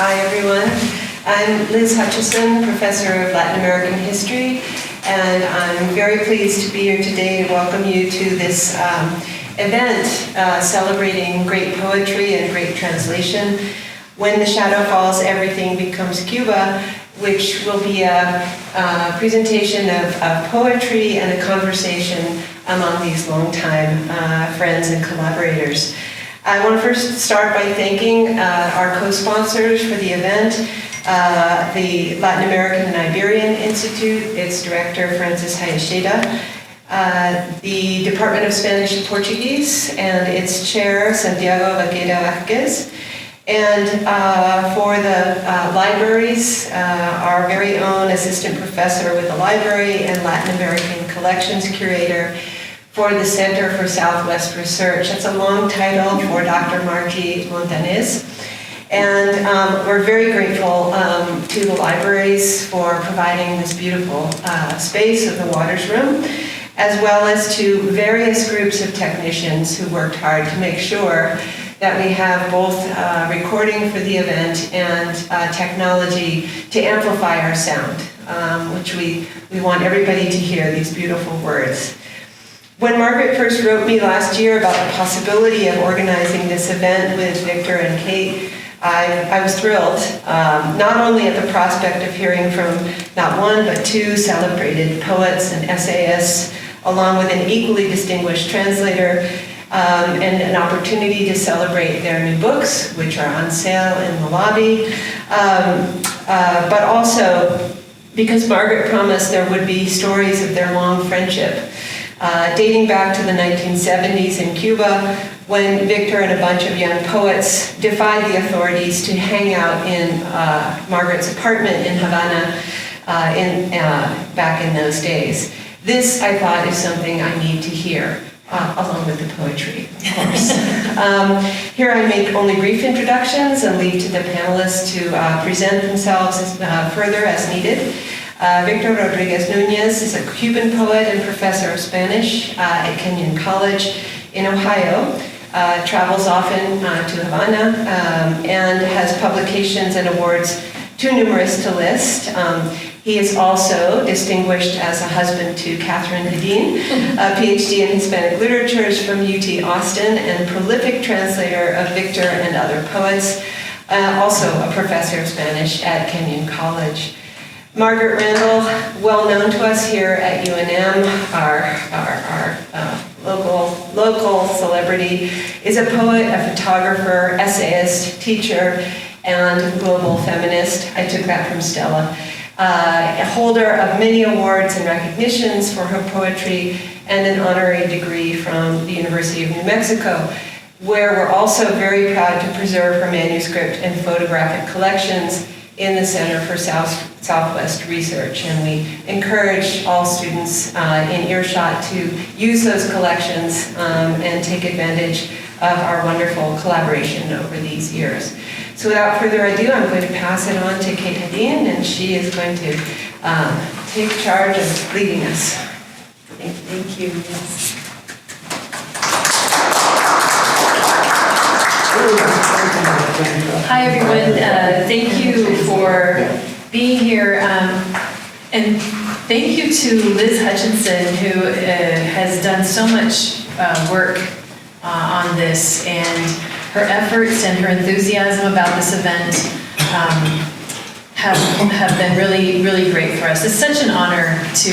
Hi, everyone. I'm Liz Hutchison, Professor of Latin American History, and I'm very pleased to be here today to welcome you to this event celebrating great poetry and great translation. When the Shadow Falls, Everything Becomes Cuba, which will be a presentation of poetry and a conversation among these longtime friends and collaborators. I want to first start by thanking our co-sponsors for the event, the Latin American and Iberian Institute, its director, Francis Hayashida, the Department of Spanish and Portuguese, and its chair, Santiago Vaqueda Vázquez, and for the libraries, our very own assistant professor with the library and Latin American collections curator for the Center for Southwest Research. That's a long title for Dr. Margie Montanez. And we're very grateful to the libraries for providing this beautiful space of the Waters Room, as well as to various groups of technicians who worked hard to make sure that we have both recording for the event and technology to amplify our sound, which we want everybody to hear these beautiful words. When Margaret first wrote me last year about the possibility of organizing this event with Victor and Kate, I was thrilled, not only at the prospect of hearing from not one but two celebrated poets and essayists, along with an equally distinguished translator, and an opportunity to celebrate their new books, which are on sale in the lobby, but also because Margaret promised there would be stories of their long friendship, dating back to the 1970s in Cuba, when Victor and a bunch of young poets defied the authorities to hang out in Margaret's apartment in Havana back in those days. This, I thought, is something I need to hear, along with the poetry, of course. Here I make only brief introductions and leave to the panelists to present themselves further as needed. Víctor Rodríguez Núñez is a Cuban poet and professor of Spanish at Kenyon College in Ohio, travels often to Havana, and has publications and awards too numerous to list. He is also distinguished as a husband to Catherine Hedeen, a PhD in Hispanic Literatures from UT Austin, and prolific translator of Victor and other poets, also a professor of Spanish at Kenyon College. Margaret Randall, well known to us here at UNM, our local celebrity, is a poet, a photographer, essayist, teacher, and global feminist. I took that from Stella. A holder of many awards and recognitions for her poetry, and an honorary degree from the University of New Mexico, where we're also very proud to preserve her manuscript and photographic collections in the Center for Southwest Research, and we encourage all students in earshot to use those collections and take advantage of our wonderful collaboration over these years. So without further ado, I'm going to pass it on to Kate Hedeen, and she is going to take charge of leading us. Thank you. Yes. Hi, everyone. Thank you for being here. And thank you to Liz Hutchinson, who has done so much work on this, and her efforts and her enthusiasm about this event have been really, really great for us. It's such an honor to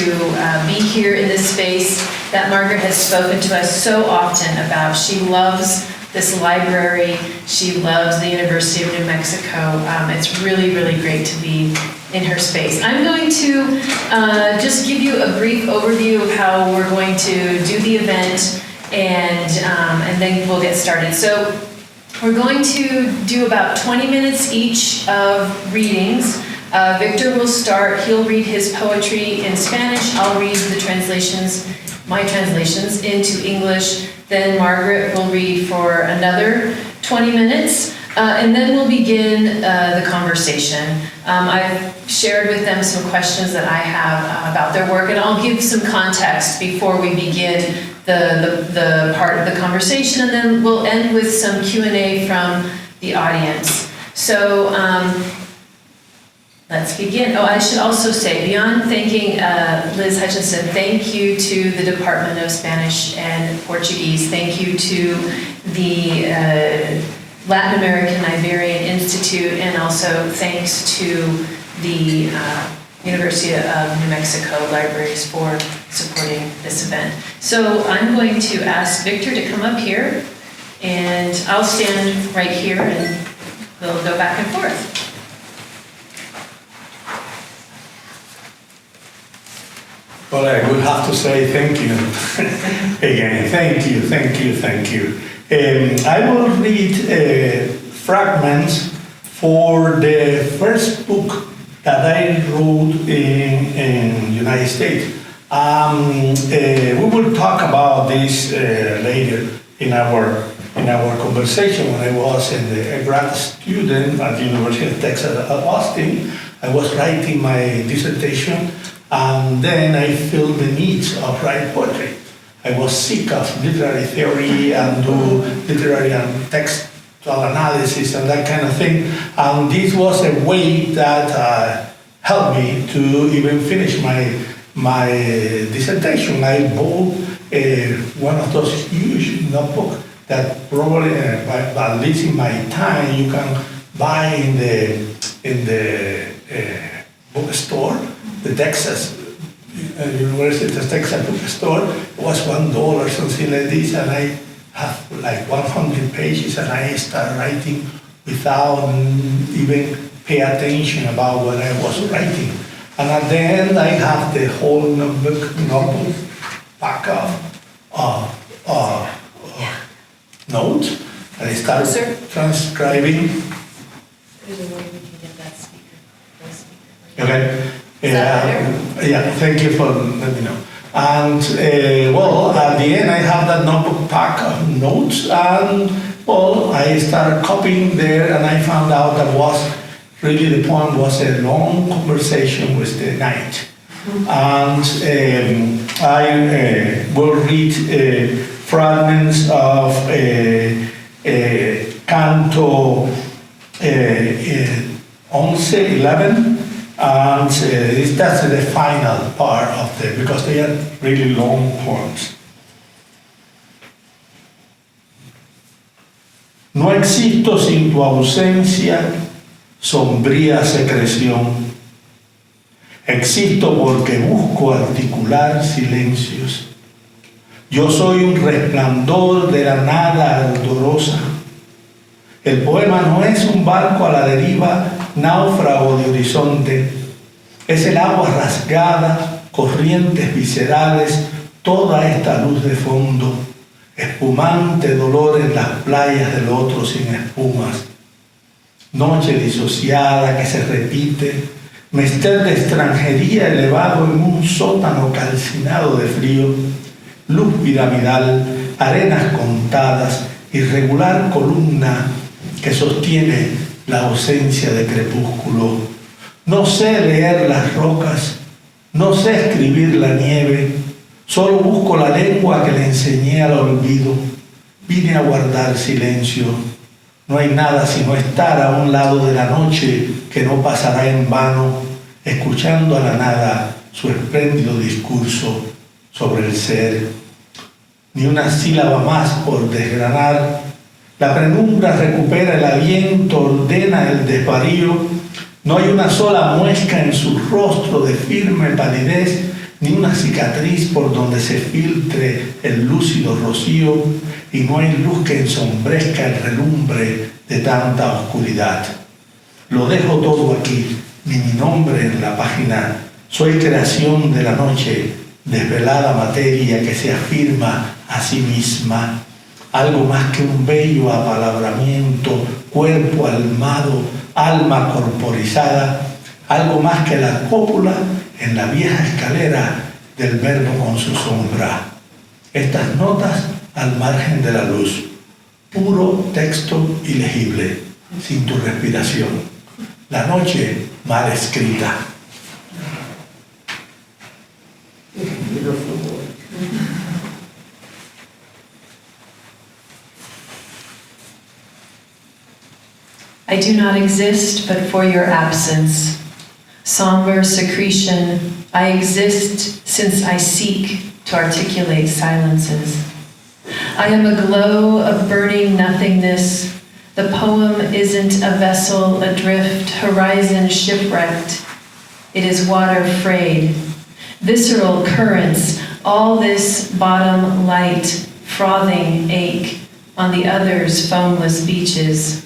be here in this space that Margaret has spoken to us so often about. She loves this library. She loves the University of New Mexico. It's really, really great to be in her space. I'm going to just give you a brief overview of how we're going to do the event, and then we'll get started. So we're going to do about 20 minutes each of readings. Victor will start. He'll read his poetry in Spanish. I'll read the translations, my translations, into English. Then Margaret will read for another 20 minutes, and then we'll begin the conversation. I've shared with them some questions that I have about their work, and I'll give some context before we begin the part of the conversation, and then we'll end with some Q&A from the audience. So let's begin. Oh, I should also say, beyond thanking Liz Hutchinson, thank you to the Department of Spanish and Portuguese. Thank you to the Latin American Iberian Institute, and also thanks to the University of New Mexico Libraries for supporting this event. So I'm going to ask Victor to come up here, and I'll stand right here and we'll go back and forth. Well, I would have to say thank you again. Thank you. I will read fragments for the first book that I wrote in United States. We will talk about this later in our conversation. When I was a grad student at the University of Texas at Austin, I was writing my dissertation, and then I felt the need of writing poetry. I was sick of literary theory and do literary and textual analysis and that kind of thing. And this was a way that helped me to even finish my dissertation. I bought one of those huge notebooks that probably, at least in my time, you can buy in the bookstore, the Texas University of Texas bookstore. It was $1, something like this, and I have like 100 pages, and I started writing without even pay attention about what I was writing. And at the end, I have the whole notebook pack of notes, and I started transcribing. There's a way we can get that speaker. Okay. Is that better? Yeah, thank you for letting me know. And well, at the end, I have that notebook pack of notes, and well, I started copying there, and I found out that really the poem was a long conversation with the night. And I will read fragments of Canto 11, and that's the final part of them, because they are really long poems. No existo sin tu ausencia, sombría secreción. Existo porque busco articular silencios. Yo soy un resplandor de la nada ardorosa. El poema no es un barco a la deriva, náufrago de horizonte. Es el agua rasgada, corrientes viscerales, toda esta luz de fondo, espumante dolor en las playas del otro sin espumas. Noche disociada que se repite, mester de extranjería elevado en un sótano calcinado de frío, luz piramidal, arenas contadas, irregular columna que sostiene la ausencia de crepúsculo. No sé leer las rocas, no sé escribir la nieve, solo busco la lengua que le enseñé al olvido. Vine a guardar silencio. No hay nada sino estar a un lado de la noche que no pasará en vano, escuchando a la nada su espléndido discurso sobre el ser. Ni una sílaba más por desgranar. La penumbra recupera el aliento, ordena el desvarío. No hay una sola muesca en su rostro de firme palidez, ni una cicatriz por donde se filtre el lúcido rocío, y no hay luz que ensombrezca el relumbre de tanta oscuridad. Lo dejo todo aquí, ni mi nombre en la página. Soy creación de la noche, desvelada materia que se afirma a sí misma. Algo más que un bello apalabramiento, cuerpo almado, alma corporizada, algo más que la cópula en la vieja escalera del verbo con su sombra. Estas notas al margen de la luz, puro texto ilegible, sin tu respiración. La noche mal escrita. I I do not exist but for your absence. Somber secretion, I exist since I seek to articulate silences. I am a glow of burning nothingness. The poem isn't a vessel adrift, horizon shipwrecked. It is water frayed. Visceral currents, all this bottom light, frothing ache on the other's foamless beaches.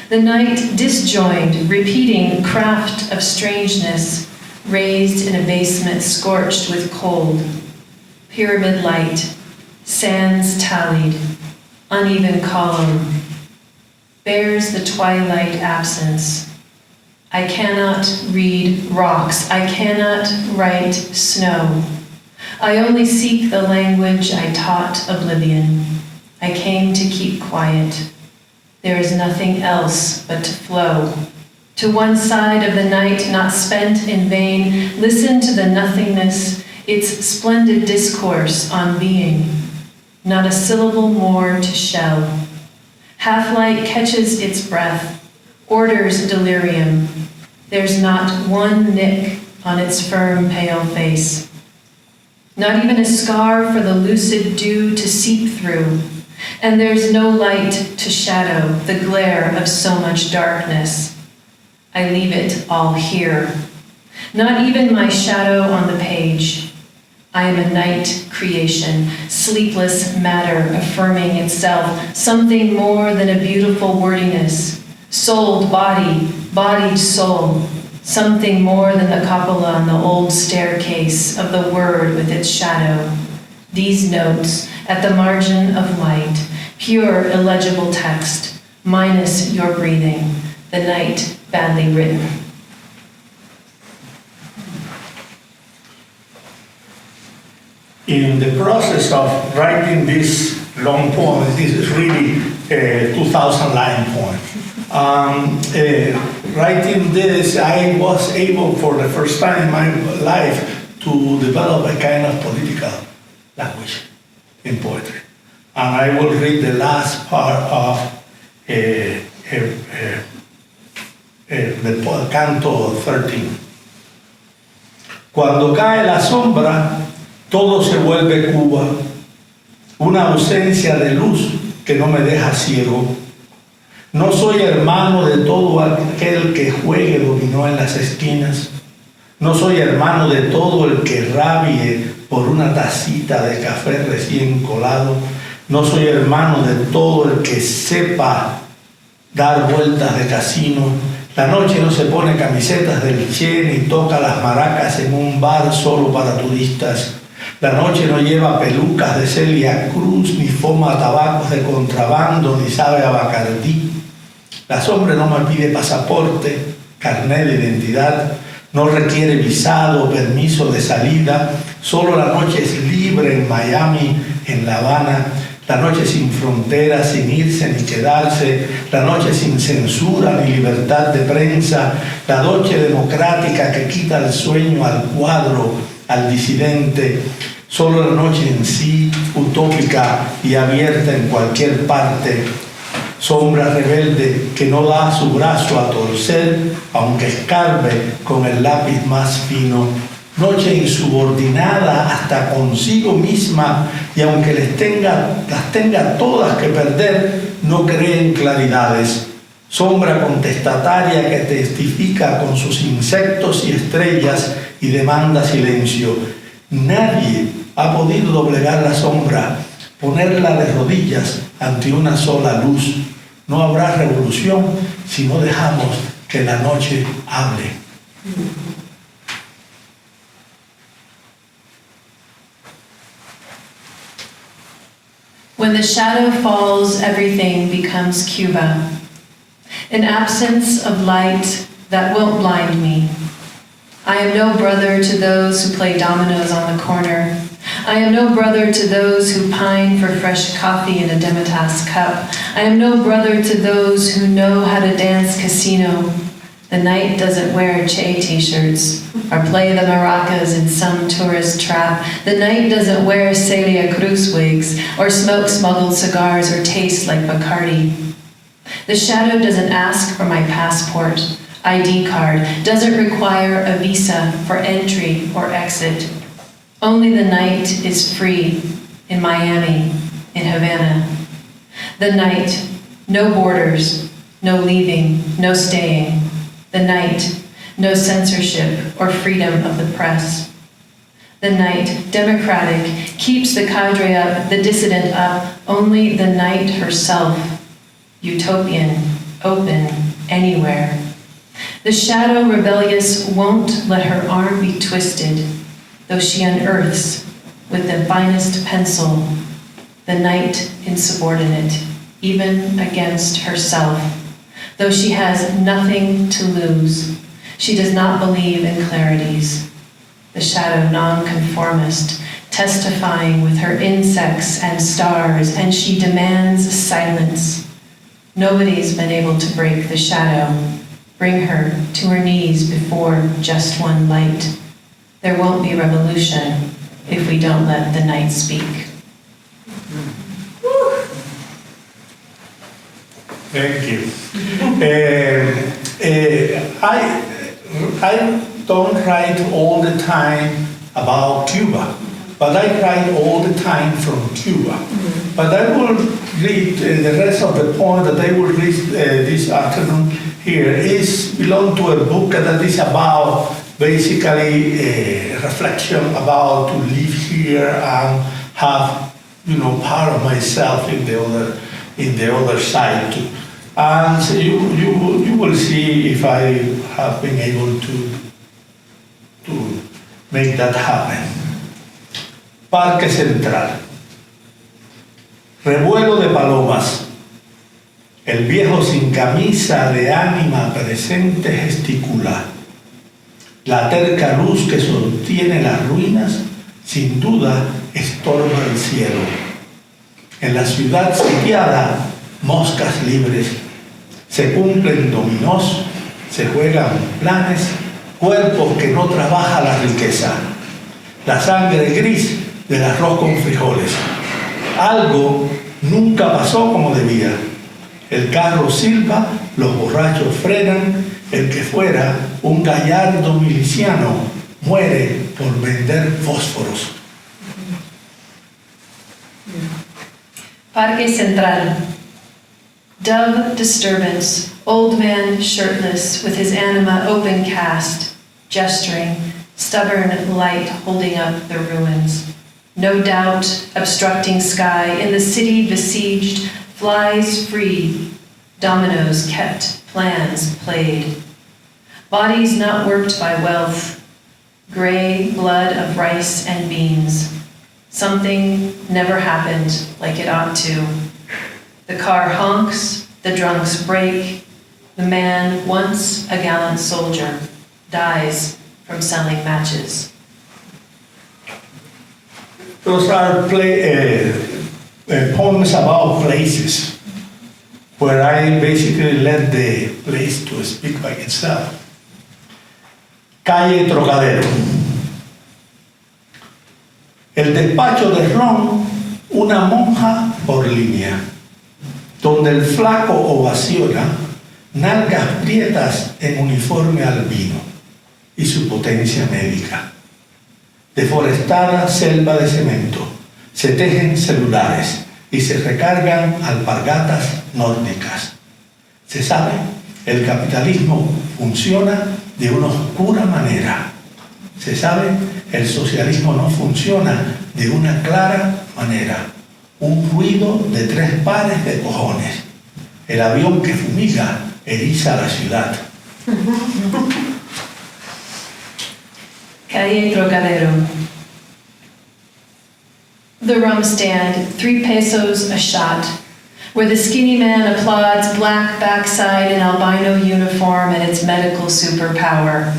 The night disjoined, repeating craft of strangeness, raised in a basement scorched with cold. Pyramid light, sands tallied, uneven column, bears the twilight absence. I cannot read rocks, I cannot write snow. I only seek the language I taught oblivion. I came to keep quiet. There is nothing else but to flow. To one side of the night not spent in vain, listen to the nothingness, its splendid discourse on being. Not a syllable more to shell. Half-light catches its breath, orders delirium. There's not one nick on its firm, pale face. Not even a scar for the lucid dew to seep through. And there's no light to shadow the glare of so much darkness. I leave it all here. Not even my shadow on the page. I am a night creation, sleepless matter affirming itself, something more than a beautiful wordiness. Souled body, bodied soul, something more than the cupola on the old staircase of the word with its shadow. These notes at the margin of light, pure illegible text, minus your breathing, the night badly written. In the process of writing this long poem, this is really a 2,000-line poem. Writing this, I was able for the first time in my life to develop a kind of political language in poetry. And I will read the last part of the Canto 13. Cuando cae la sombra, todo se vuelve Cuba, una ausencia de luz que no me deja ciego. No soy hermano de todo aquel que juegue dominó en las esquinas. No soy hermano de todo el que rabie por una tacita de café recién colado. No soy hermano de todo el que sepa dar vueltas de casino. La noche no se pone camisetas del Che ni toca las maracas en un bar solo para turistas. La noche no lleva pelucas de Celia Cruz, ni fuma tabacos de contrabando, ni sabe a Bacardí. La sombra no me pide pasaporte, carnet de identidad, no requiere visado, permiso de salida. Solo la noche es libre en Miami, en La Habana. La noche sin fronteras, sin irse ni quedarse. La noche sin censura ni libertad de prensa. La noche democrática que quita el sueño al cuadro, al disidente. Solo la noche en sí, utópica y abierta en cualquier parte. Sombra rebelde que no da su brazo a torcer, aunque escarbe con el lápiz más fino. Noche insubordinada hasta consigo misma, y aunque las tenga todas que perder, no cree en claridades. Sombra contestataria que testifica con sus insectos y estrellas y demanda silencio. Nadie ha podido doblegar la sombra, ponerla de rodillas ante una sola luz. No habrá revolución si no dejamos que la noche hable. When the shadow falls, everything becomes Cuba. An absence of light that won't blind me. I am no brother to those who play dominoes on the corner. I am no brother to those who pine for fresh coffee in a Demitas cup. I am no brother to those who know how to dance casino. The night doesn't wear Che t-shirts or play the maracas in some tourist trap. The night doesn't wear Celia Cruz wigs or smoke smuggled cigars or taste like Bacardi. The shadow doesn't ask for my passport, ID card, doesn't require a visa for entry or exit. Only the night is free in Miami, in Havana. The night, no borders, no leaving, no staying. The night, no censorship or freedom of the press. The night, democratic, keeps the cadre up, the dissident up, only the night herself, utopian, open, anywhere. The shadow rebellious won't let her arm be twisted, though she unearths, with the finest pencil, the night insubordinate, even against herself, though she has nothing to lose. She does not believe in clarities. The shadow nonconformist, testifying with her insects and stars, and she demands silence. Nobody's been able to break the shadow, bring her to her knees before just one light. There won't be revolution if we don't let the night speak. Thank you. I don't write all the time about Cuba, but I write all the time from Cuba. But I will read the rest of the poem that I will read this afternoon here belong to a book that is about basically a reflection about to live here and have part of myself in the other side too. And so you will see if I have been able to make that happen. Parque Central. Revuelo de palomas. El viejo sin camisa de ánima presente gesticula. La terca luz que sostiene las ruinas sin duda estorba el cielo. En la ciudad sitiada, moscas libres. Se cumplen dominós, se juegan planes, cuerpos que no trabaja la riqueza. La sangre gris del arroz con frijoles. Algo nunca pasó como debía. El carro silba, los borrachos frenan, el que fuera un gallardo miliciano muere por vender fósforos. Parque Central. Dove disturbance, old man shirtless with his anima open cast, gesturing, stubborn light holding up the ruins. No doubt, obstructing sky, in the city besieged, flies free, dominoes kept, plans played. Bodies not worked by wealth, gray blood of rice and beans. Something never happened like it ought to. The car honks, the drunks break. The man, once a gallant soldier, dies from selling matches. Those are poems about places, where I basically let the place to speak by itself. Calle Trocadero. El despacho de ron, una monja por línea, donde el flaco ovaciona nalgas prietas en uniforme albino y su potencia médica. Deforestada selva de cemento, se tejen celulares y se recargan alpargatas nórdicas. Se sabe, el capitalismo funciona de una oscura manera. Se sabe, el socialismo no funciona de una clara manera. Un ruido de 3 pares de cojones. El avión que fumiga eriza la ciudad. Calle Trocadero. The rum stand, 3 pesos a shot, where the skinny man applauds black backside in albino uniform and its medical superpower.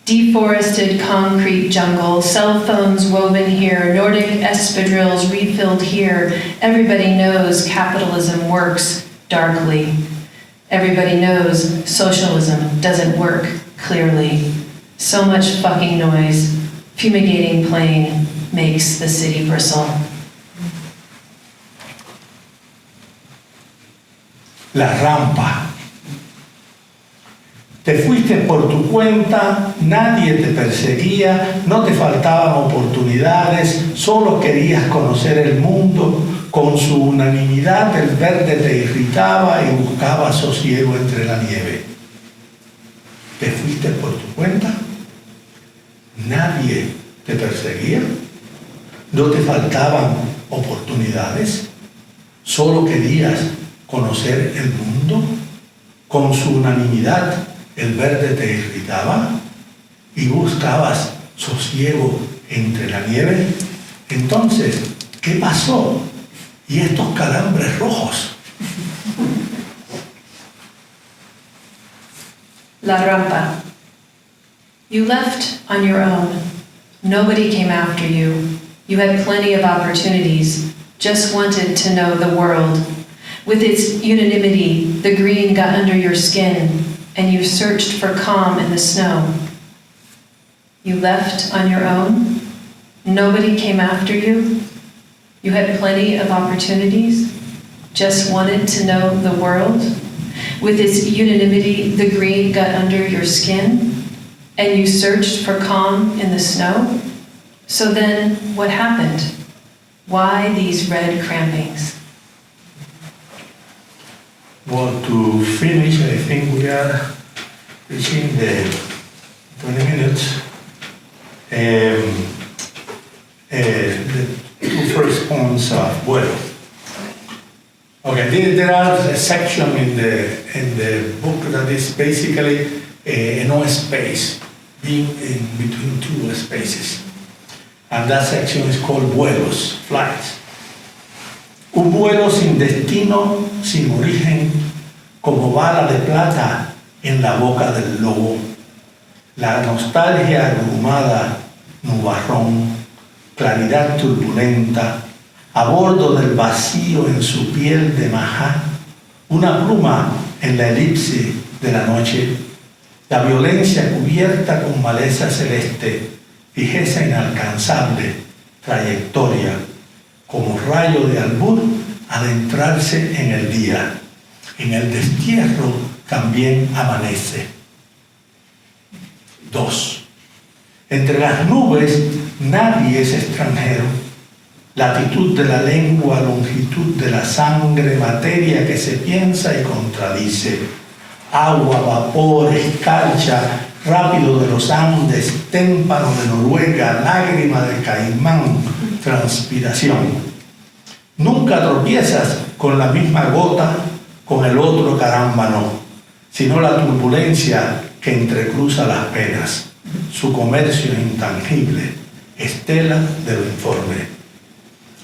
Deforested concrete jungle, cell phones woven here, Nordic espadrilles refilled here. Everybody knows capitalism works darkly. Everybody knows socialism doesn't work clearly. So much fucking noise, fumigating plane makes the city bristle. La rampa. Te fuiste por tu cuenta, nadie te perseguía, no te faltaban oportunidades, solo querías conocer el mundo. Con su unanimidad el verde te irritaba y buscaba sosiego entre la nieve. Te fuiste por tu cuenta, nadie te perseguía, no te faltaban oportunidades, solo querías conocer el mundo. Con su unanimidad el verde te irritaba y buscabas sosiego entre la nieve. Entonces, ¿qué pasó? Y estos calambres rojos. La rampa. You left on your own. Nobody came after you. You had plenty of opportunities. Just wanted to know the world. With its unanimity, the green got under your skin, and you searched for calm in the snow. You left on your own. Nobody came after you. You had plenty of opportunities. Just wanted to know the world. With its unanimity, the green got under your skin, and you searched for calm in the snow. So then, what happened? Why these red crampings? Well, to finish, I think we are reaching the 20 minutes. The two first points are bueno. Okay, there are a section in the book that is basically no space, being in between two spaces. And that section is called vuelos, flights. Un vuelo sin destino, sin origen, como bala de plata en la boca del lobo. La nostalgia agrumada, nubarrón, claridad turbulenta, a bordo del vacío en su piel de majá, una pluma en la elipse de la noche, la violencia cubierta con maleza celeste, fijeza inalcanzable, trayectoria, como rayo de albur, adentrarse en el día. En el destierro también amanece. 2. Entre las nubes nadie es extranjero. Latitud de la lengua, longitud de la sangre, materia que se piensa y contradice. Agua, vapor, escarcha, rápido de los Andes, témpano de Noruega, lágrima de Caimán, transpiración. Nunca tropiezas con la misma gota, con el otro caramba no, sino la turbulencia que entrecruza las penas. Su comercio intangible, estela de lo informe.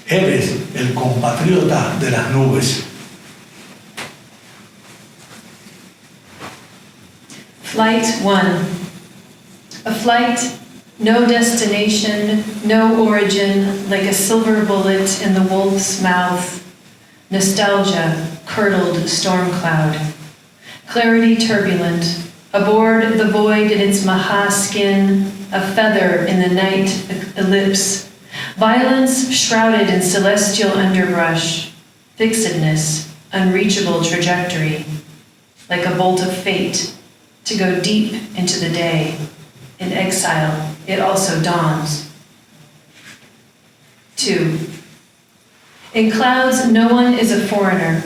Eres el compatriota de las nubes. Flight 1. A flight, no destination, no origin, like a silver bullet in the wolf's mouth. Nostalgia, curdled storm cloud. Clarity turbulent. Aboard the void in its maha skin, a feather in the night ellipse. Violence shrouded in celestial underbrush. Fixedness, unreachable trajectory. Like a bolt of fate, to go deep into the day. In exile, it also dawns. 2. In clouds, no one is a foreigner.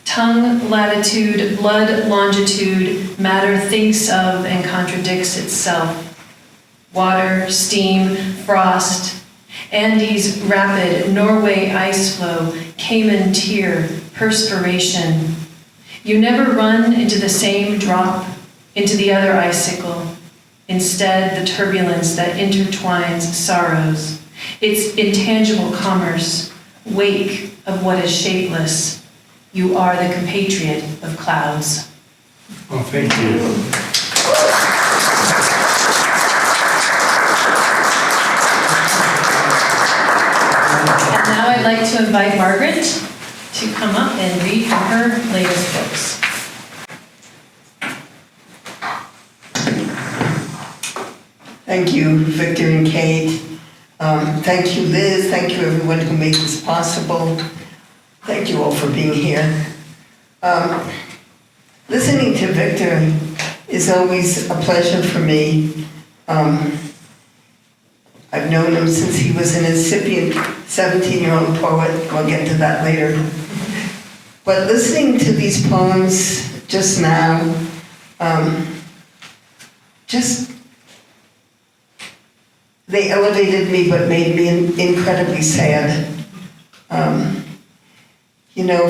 Tongue, latitude, blood, longitude, matter thinks of and contradicts itself. Water, steam, frost, Andes rapid, Norway ice flow, Cayman tear, perspiration. You never run into the same drop, into the other icicle. Instead, the turbulence that intertwines sorrows. Its intangible commerce, wake of what is shapeless. You are the compatriot of clouds. Oh, thank you. And now I'd like to invite Margaret to come up and read from her latest books. Thank you, Victor and Kate. Thank you, Liz. Thank you, everyone who made this possible. Thank you all for being here. Listening to Victor is always a pleasure for me. I've known him since he was an incipient 17-year-old poet. We'll get to that later. But listening to these poems just now, they elevated me but made me incredibly sad.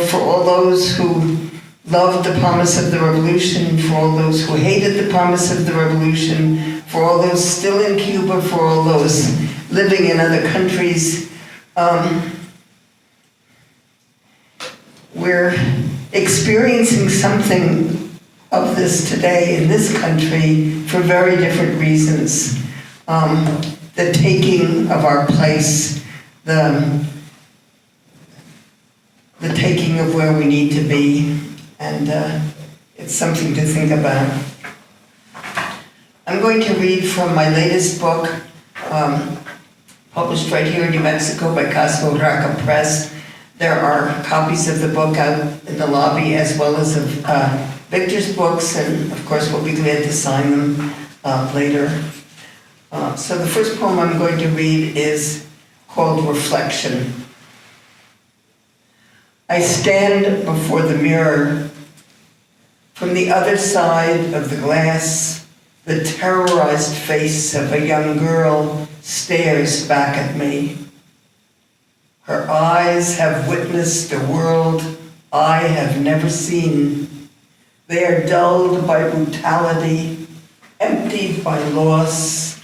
For all those who loved the promise of the revolution, for all those who hated the promise of the revolution, for all those still in Cuba, for all those living in other countries, we're experiencing something of this today in this country for very different reasons. The taking of our place, the taking of where we need to be, and it's something to think about. I'm going to read from my latest book, published right here in New Mexico by Casa Urraca Press. There are copies of the book out in the lobby as well as of Victor's books, and of course we'll be glad to sign them later. So the first poem I'm going to read is called Reflection. I stand before the mirror. From the other side of the glass, the terrorized face of a young girl stares back at me. Her eyes have witnessed a world I have never seen. They are dulled by brutality, emptied by loss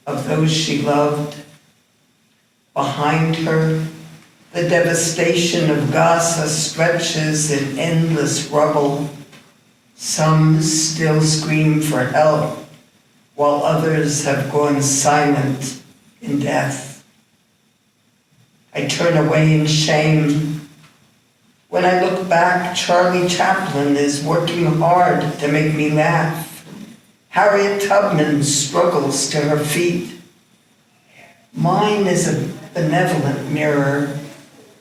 of those she loved. Behind her, the devastation of Gaza stretches in endless rubble. Some still scream for help, while others have gone silent in death. I turn away in shame. When I look back, Charlie Chaplin is working hard to make me laugh. Harriet Tubman struggles to her feet. Mine is a benevolent mirror,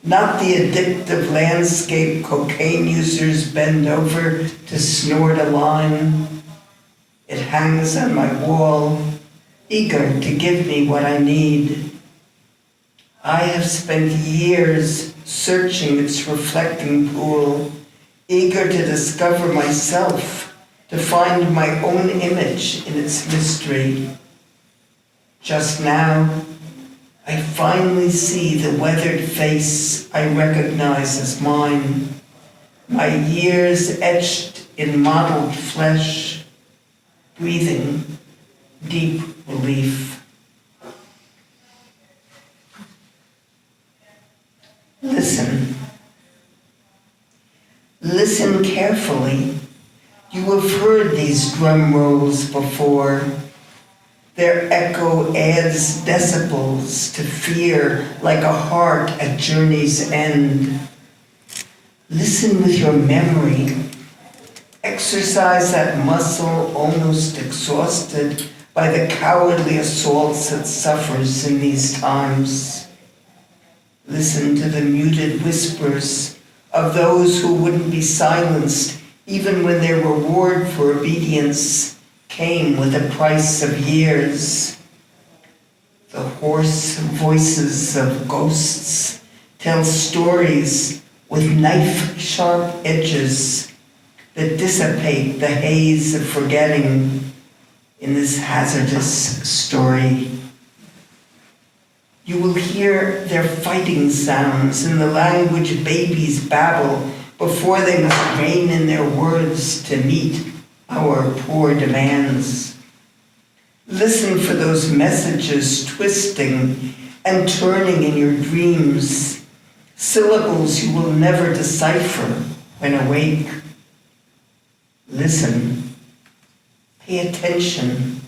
not the addictive landscape cocaine users bend over to snort a line. It hangs on my wall, eager to give me what I need. I have spent years searching its reflecting pool, eager to discover myself, to find my own image in its mystery. Just now, I finally see the weathered face I recognize as mine, my years etched in mottled flesh, breathing deep relief. Listen. Listen carefully. You have heard these drum rolls before. Their echo adds decibels to fear like a heart at journey's end. Listen with your memory. Exercise that muscle almost exhausted by the cowardly assaults it suffers in these times. Listen to the muted whispers of those who wouldn't be silenced even when their reward for obedience came with a price of years. The hoarse voices of ghosts tell stories with knife-sharp edges that dissipate the haze of forgetting in this hazardous story. You will hear their fighting sounds in the language babies babble before they must rein in their words to meet our poor demands. Listen for those messages twisting and turning in your dreams, syllables you will never decipher when awake. Listen, pay attention.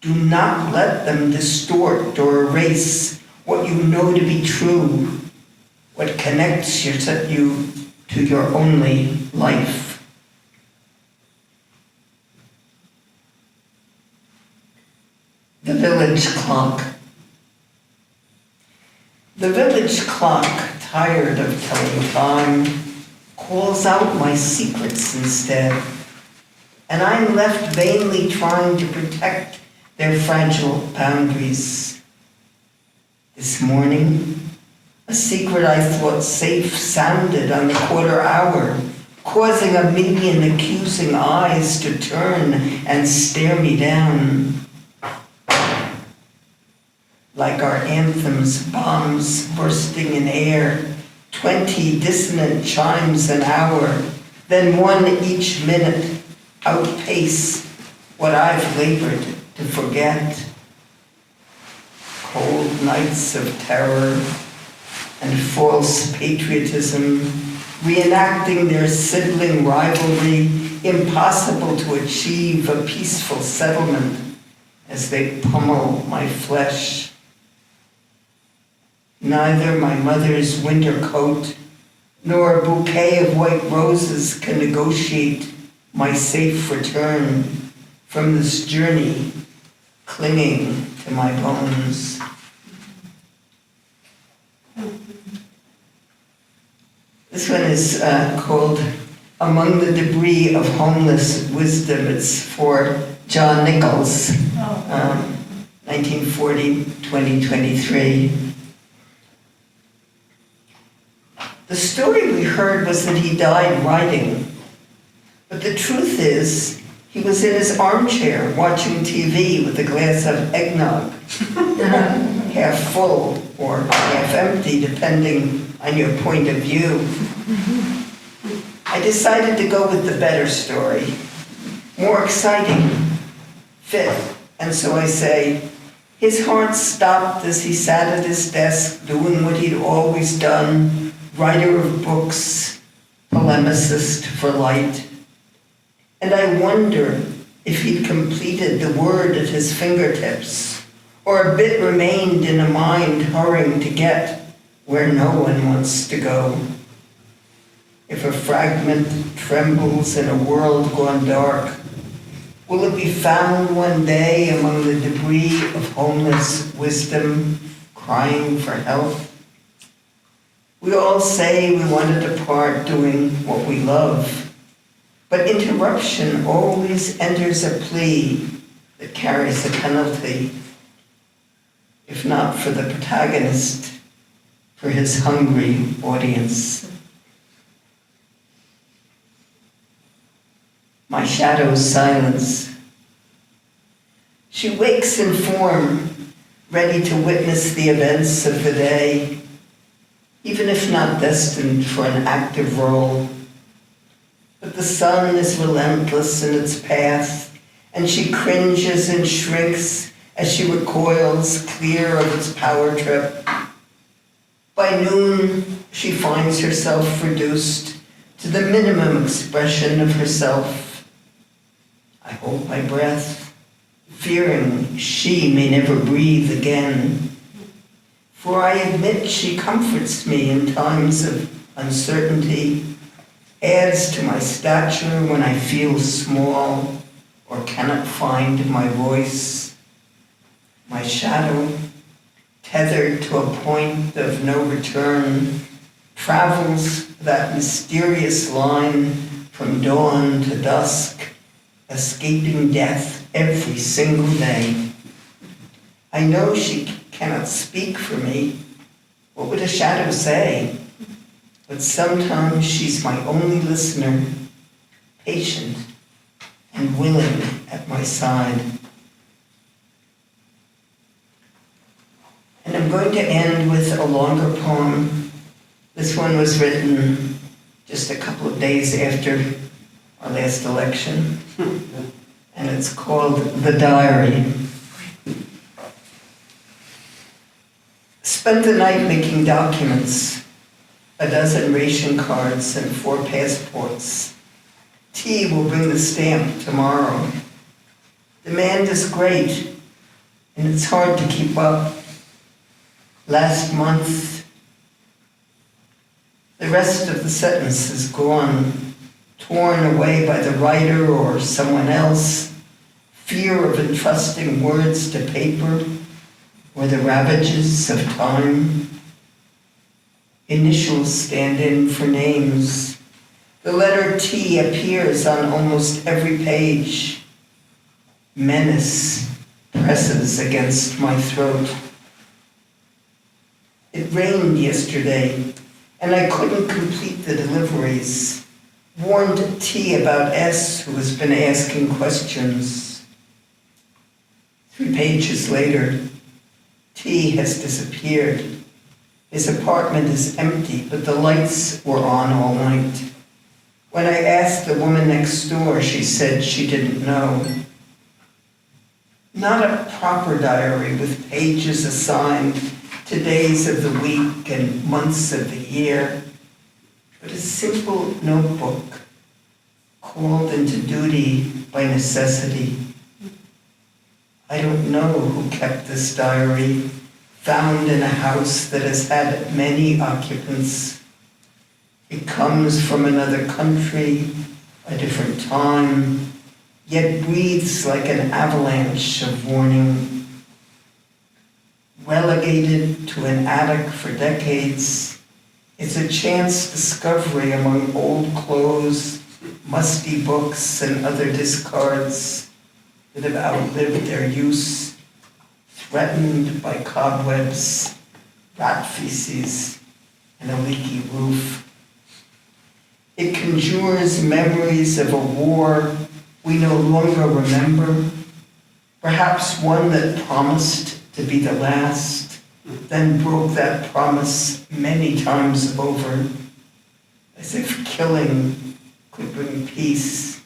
Do not let them distort or erase what you know to be true, what connects you to your only life. The village clock. The village clock, tired of telling time, calls out my secrets instead, and I'm left vainly trying to protect their fragile boundaries. This morning, a secret I thought safe sounded on the quarter hour, causing a million accusing eyes to turn and stare me down. Like our anthem's bombs bursting in air, 20 dissonant chimes an hour, then one each minute outpace what I've labored to forget. Cold nights of terror and false patriotism, reenacting their sibling rivalry, impossible to achieve a peaceful settlement as they pummel my flesh. Neither my mother's winter coat nor a bouquet of white roses can negotiate my safe return from this journey clinging to my bones. This one is called Among the Debris of Homeless Wisdom. It's for John Nichols, 1940, 2023. The story we heard was that he died writing, but the truth is he was in his armchair watching TV with a glass of eggnog, half full or half empty, depending on your point of view. I decided to go with the better story, more exciting, fit, and so I say, his heart stopped as he sat at his desk doing what he'd always done, writer of books, polemicist for light. And I wonder if he'd completed the word at his fingertips, or a bit remained in a mind hurrying to get where no one wants to go. If a fragment trembles in a world gone dark, will it be found one day among the debris of homeless wisdom crying for help? We all say we want to depart doing what we love, but interruption always enters a plea that carries a penalty, if not for the protagonist, for his hungry audience. My shadow's silence. She wakes in form, ready to witness the events of the day, even if not destined for an active role. But the sun is relentless in its path, and she cringes and shrinks as she recoils clear of its power trip. By noon, she finds herself reduced to the minimum expression of herself. I hold my breath, fearing she may never breathe again. For I admit she comforts me in times of uncertainty, adds to my stature when I feel small or cannot find my voice. My shadow, tethered to a point of no return, travels that mysterious line from dawn to dusk, escaping death every single day. I know she cannot speak for me. What would a shadow say? But sometimes she's my only listener, patient and willing at my side. And I'm going to end with a longer poem. This one was written just a couple of days after our last election, and it's called The Diary. Spent the night making documents, a dozen ration cards and 4 passports. T will bring the stamp tomorrow. Demand is great, and it's hard to keep up. Last month, the rest of the sentence is gone, torn away by the writer or someone else, fear of entrusting words to paper, or the ravages of time. Initials stand in for names, The letter T appears on almost every page. Menace presses against my throat. It rained yesterday, and I couldn't complete the deliveries. Warned T about S, who has been asking questions. 3 pages later, T has disappeared. His apartment is empty, but the lights were on all night. When I asked the woman next door, she said she didn't know. Not a proper diary with pages assigned to days of the week and months of the year, but a simple notebook called into duty by necessity. I don't know who kept this diary, found in a house that has had many occupants. It comes from another country, a different time, yet breathes like an avalanche of warning. Relegated to an attic for decades, it's a chance discovery among old clothes, musty books, and other discards that have outlived their use, threatened by cobwebs, rat feces, and a leaky roof. It conjures memories of a war we no longer remember, perhaps one that promised to be the last, then broke that promise many times over, as if killing could bring peace.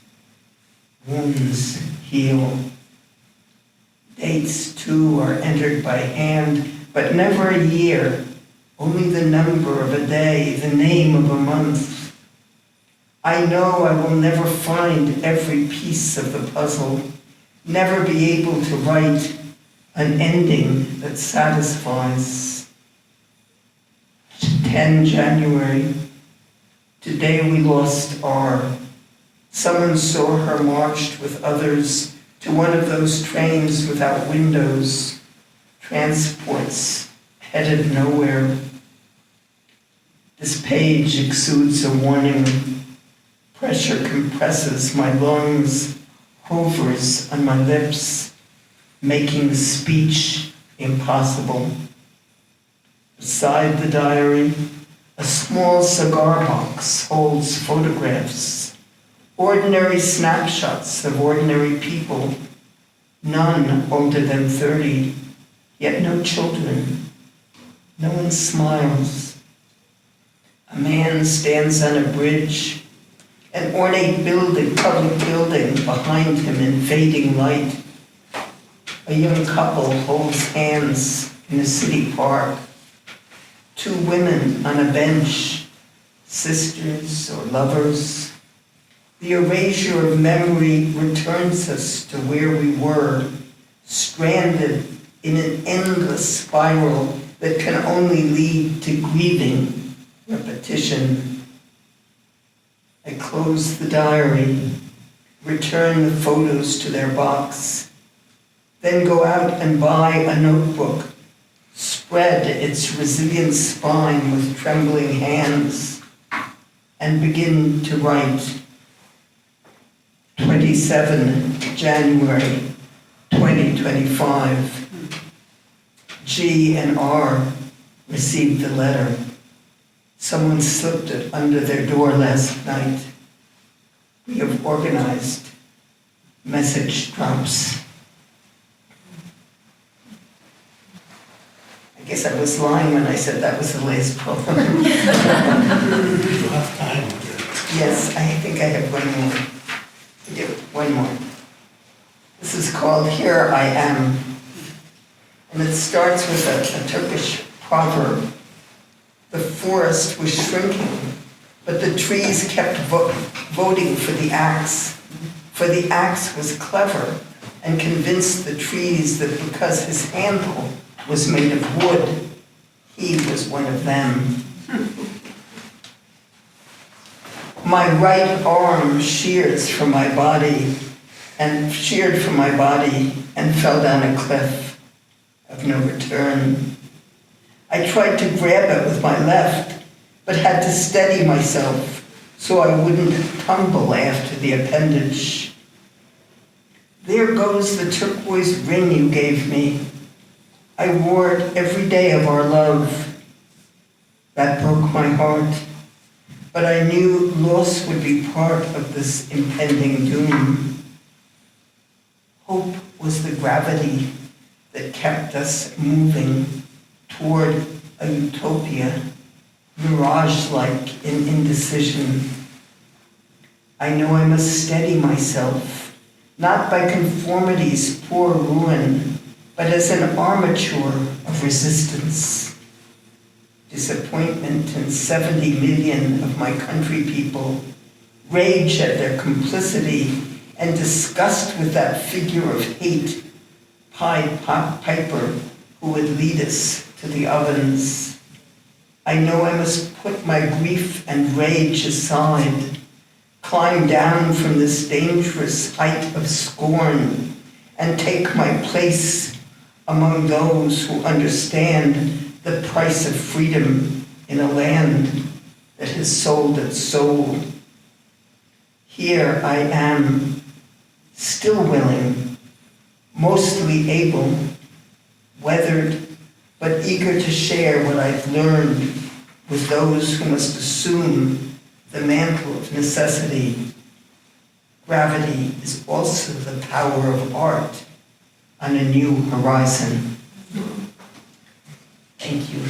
Wounds heal. Dates, too, are entered by hand, but never a year, only the number of a day, the name of a month. I know I will never find every piece of the puzzle, never be able to write an ending that satisfies. 10 January, today we lost R. Someone saw her marched with others to one of those trains without windows, transports headed nowhere. This page exudes a warning. Pressure compresses my lungs, hovers on my lips, making speech impossible. Beside the diary, a small cigar box holds photographs, ordinary snapshots of ordinary people, none older than 30, yet no children. No one smiles. A man stands on a bridge, an ornate building, public building behind him in fading light. A young couple holds hands in a city park. 2 women on a bench, sisters or lovers. The erasure of memory returns us to where we were, stranded in an endless spiral that can only lead to grieving, repetition. I close the diary, return the photos to their box, then go out and buy a notebook, spread its resilient spine with trembling hands, and begin to write. 27 January 2025. G and R received the letter. Someone slipped it under their door last night. We have organized message drops. I guess I was lying when I said that was the last poem. You have time. Yes, I think I have one more. I do, one more. This is called Here I Am. And it starts with a Turkish proverb. The forest was shrinking, but the trees kept voting for the axe. For the axe was clever and convinced the trees that because his handle was made of wood, he was one of them. My right arm sheared from my body and fell down a cliff of no return. I tried to grab it with my left, but had to steady myself, so I wouldn't tumble after the appendage. There goes the turquoise ring you gave me. I wore it every day of our love. That broke my heart, but I knew loss would be part of this impending doom. Hope was the gravity that kept us moving toward a utopia, mirage-like in indecision. I know I must steady myself, not by conformity's poor ruin, but as an armature of resistance. Disappointment in 70 million of my country people, rage at their complicity, and disgust with that figure of hate, Pied Piper, who would lead us to the ovens. I know I must put my grief and rage aside, climb down from this dangerous height of scorn, and take my place among those who understand the price of freedom in a land that has sold its soul. Here I am, still willing, mostly able, weathered, but eager to share what I've learned with those who must assume the mantle of necessity. Gravity is also the power of art on a new horizon. Thank you.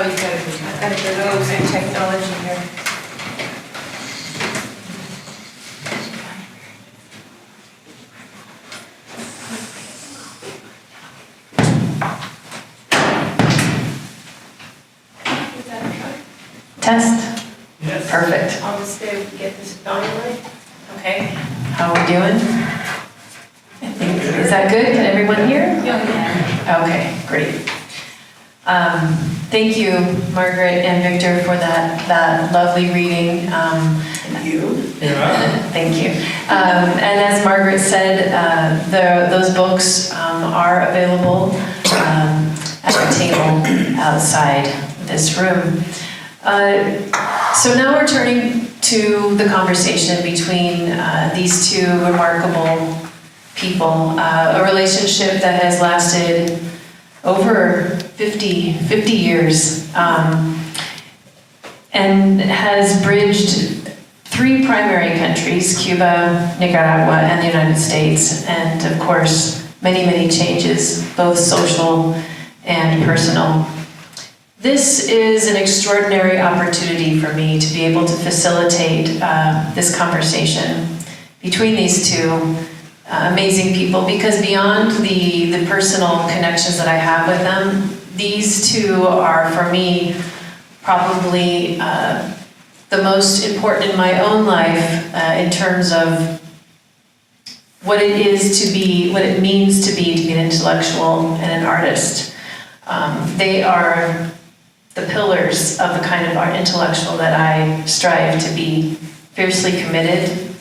Oh, you've got to I've got to go to those and technology here. Test. Yes. Perfect. I'll just get this volume right. Okay. How are we doing? Is that good? Can everyone hear? Yeah. Okay, great. Thank you, Margaret and Victor, for that lovely reading. Thank you. Thank you. And as Margaret said, those books are available at the table outside this room. So now we're turning to the conversation between these two remarkable people, a relationship that has lasted over 50 years and has bridged three primary countries, Cuba, Nicaragua, and the United States, and of course, many changes, both social and personal. This is an extraordinary opportunity for me to be able to facilitate this conversation between these two amazing people, because beyond the personal connections that I have with them, these two are, for me, probably the most important in my own life in terms of what it is to be, what it means to be an intellectual and an artist. They are the pillars of the kind of art intellectual that I strive to be, fiercely committed,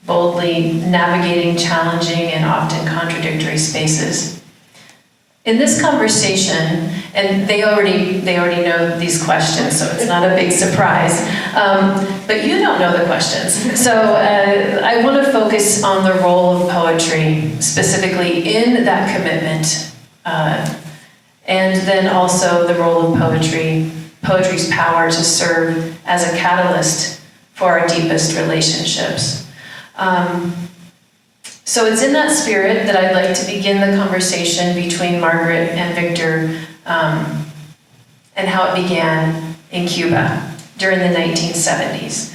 boldly navigating challenging and often contradictory spaces. In this conversation, and they already know these questions, so it's not a big surprise, but you don't know the questions. So I want to focus on the role of poetry, specifically in that commitment, and then also the role of poetry's power to serve as a catalyst for our deepest relationships. So it's in that spirit that I'd like to begin the conversation between Margaret and Victor and how it began in Cuba during the 1970s.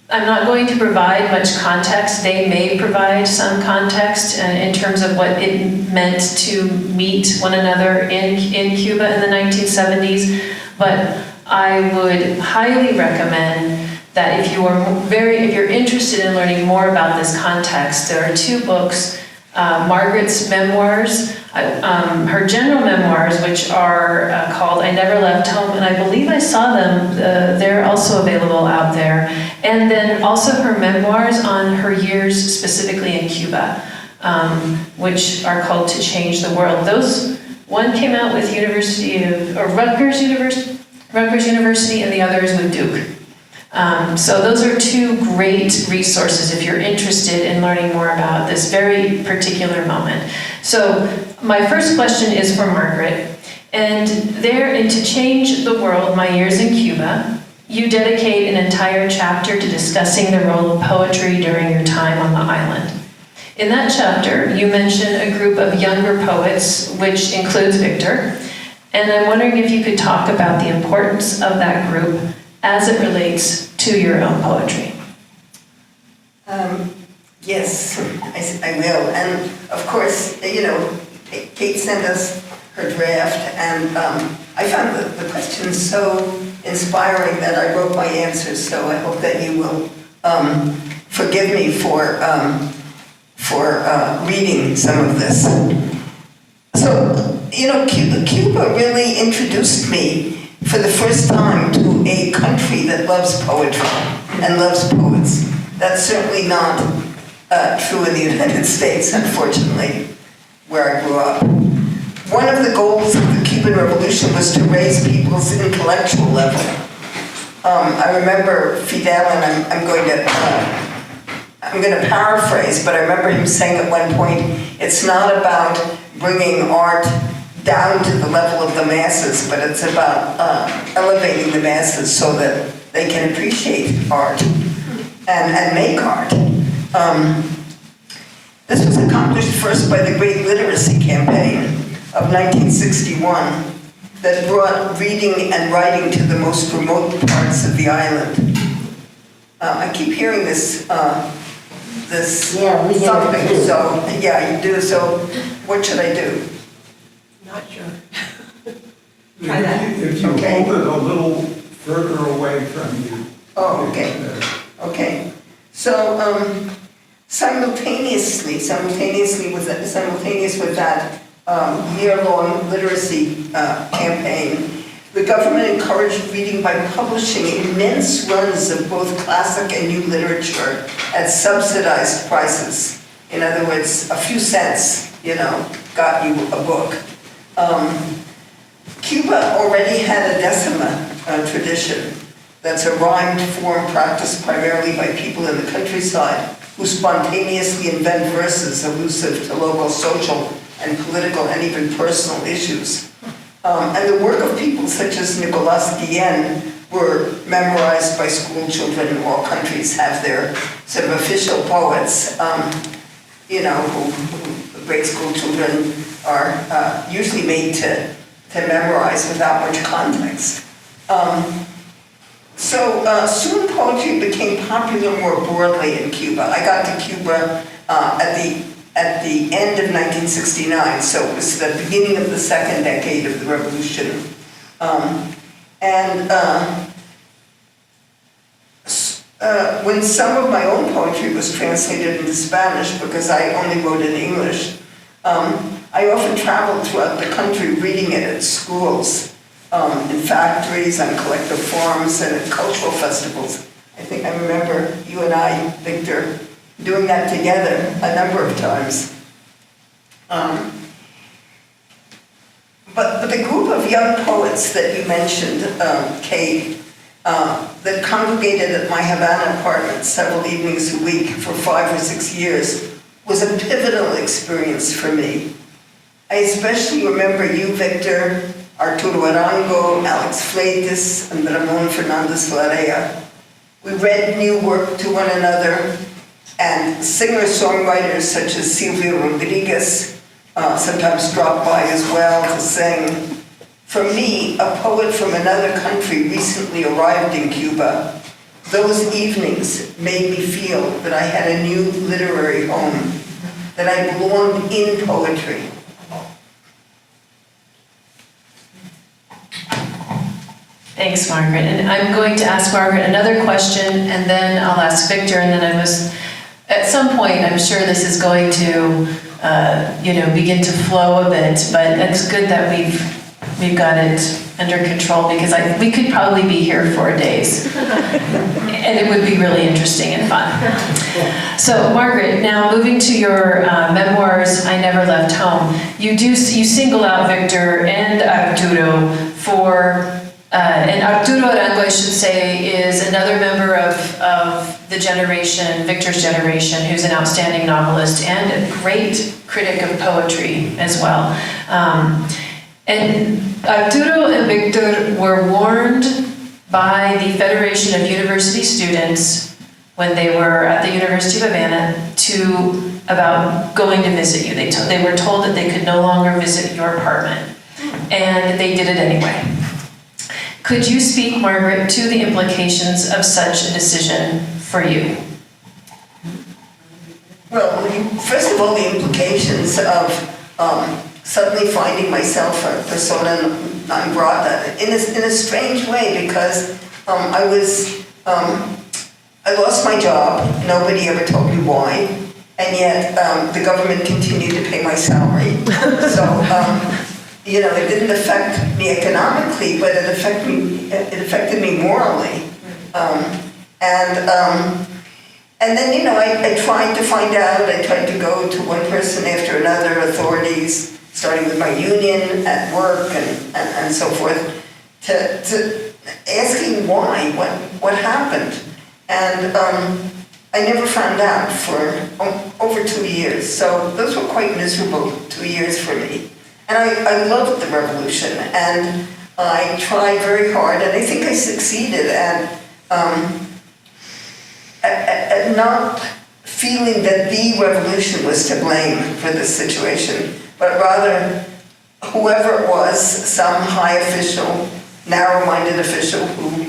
I'm not going to provide much context. They may provide some context in terms of what it meant to meet one another in Cuba in the 1970s, but I would highly recommend that if you're interested in learning more about this context, there are two books Margaret's memoirs, her general memoirs, which are called I Never Left Home, and I believe I saw them, they're also available out there. And then also her memoirs on her years specifically in Cuba, which are called To Change the World. One came out with Rutgers University, and the other is with Duke. So those are two great resources if you're interested in learning more about this very particular moment. So my first question is for Margaret. And there in To Change the World, My Years in Cuba, you dedicate an entire chapter to discussing the role of poetry during your time on the island. In that chapter, you mention a group of younger poets, which includes Victor. And I'm wondering if you could talk about the importance of that group as it relates to your own poetry. Yes, I will. And of course, Kate sent us her draft, and I found the questions so inspiring that I wrote my answers, so I hope that you will forgive me for reading some of this. So, Cuba really introduced me for the first time to a country that loves poetry and loves poets. That's certainly not true in the United States, unfortunately, where I grew up. One of the goals of the Cuban Revolution was to raise people's intellectual level. I remember Fidel, and I'm going to paraphrase, but I remember him saying at one point, it's not about bringing art down to the level of the masses, but it's about elevating the masses so that they can appreciate art and make art. This was accomplished first by the Great Literacy Campaign of 1961 that brought reading and writing to the most remote parts of the island. I keep hearing this Yeah, we something, do. so, yeah, you do, so what should I do? Not sure. Try that. If you Okay. hold it a little further away from you. Oh, okay. Okay, so simultaneous with that year-long literacy campaign, the government encouraged reading by publishing immense runs of both classic and new literature at subsidized prices. In other words, a few cents, got you a book. Cuba already had a decima tradition. That's a rhymed form practiced primarily by people in the countryside who spontaneously invent verses allusive to local social and political and even personal issues. And the work of people such as Nicolas Guillen were memorized by school children. All countries have their sort of official poets, who grade school children are usually made to memorize without much context. So soon poetry became popular more broadly in Cuba. I got to Cuba at the end of 1969, so it was the beginning of the second decade of the revolution. When some of my own poetry was translated into Spanish, because I only wrote in English, I often traveled throughout the country reading it at schools, in factories, on collective farms, and at cultural festivals. I remember you and I, Victor, doing that together a number of times. But the group of young poets that you mentioned, Kate, that congregated at my Havana apartment several evenings a week for 5 or 6 years was a pivotal experience for me. I especially remember you, Victor, Arturo Arango, Alex Fleites, and Ramon Fernandez Larrea. We read new work to one another, and singer-songwriters such as Silvio Rodriguez sometimes dropped by as well to sing. For me, a poet from another country recently arrived in Cuba. Those evenings made me feel that I had a new literary home, that I belonged in poetry. Thanks, Margaret. And I'm going to ask Margaret another question, and then I'll ask Victor, and then at some point, I'm sure this is going to begin to flow a bit. But it's good that we've got it under control, because we could probably be here for days, and it would be really interesting and fun. So, Margaret, now moving to your memoirs, I Never Left Home. You single out Victor and Arturo for. And Arturo Arango, I should say, is another member of the generation, Victor's generation, who's an outstanding novelist and a great critic of poetry as well. And Arturo and Victor were warned by the Federation of University Students when they were at the University of Havana about going to visit you. They were told that they could no longer visit your apartment, and they did it anyway. Could you speak, Margaret, to the implications of such a decision for you? Well, first of all, the implications of suddenly finding myself a persona non grata in a strange way, because I lost my job. Nobody ever told me why, and yet the government continued to pay my salary. So. It didn't affect me economically, but it affected me morally. And then, I tried to find out. I tried to go to one person after another, authorities, starting with my union at work and so forth, to asking why, what happened. And I never found out for over 2 years. So those were quite miserable 2 years for me. And I loved the revolution, and I tried very hard, and I think I succeeded at not feeling that the revolution was to blame for this situation, but rather whoever it was, some high official, narrow-minded official who,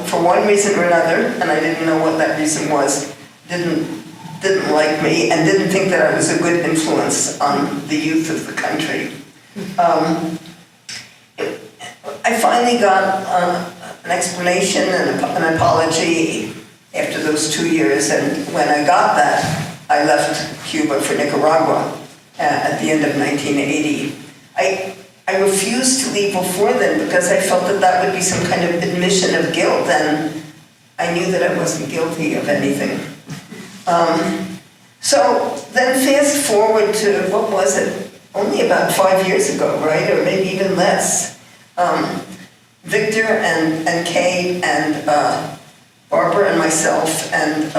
for one reason or another, and I didn't know what that reason was, didn't like me and didn't think that I was a good influence on the youth of the country. I finally got an explanation and an apology after those 2 years, and when I got that, I left Cuba for Nicaragua at the end of 1980. I refused to leave before then because I felt that would be some kind of admission of guilt, and I knew that I wasn't guilty of anything. So then fast forward to, what was it, only about 5 years ago, right, or maybe even less. Victor and Kate and Barbara and myself and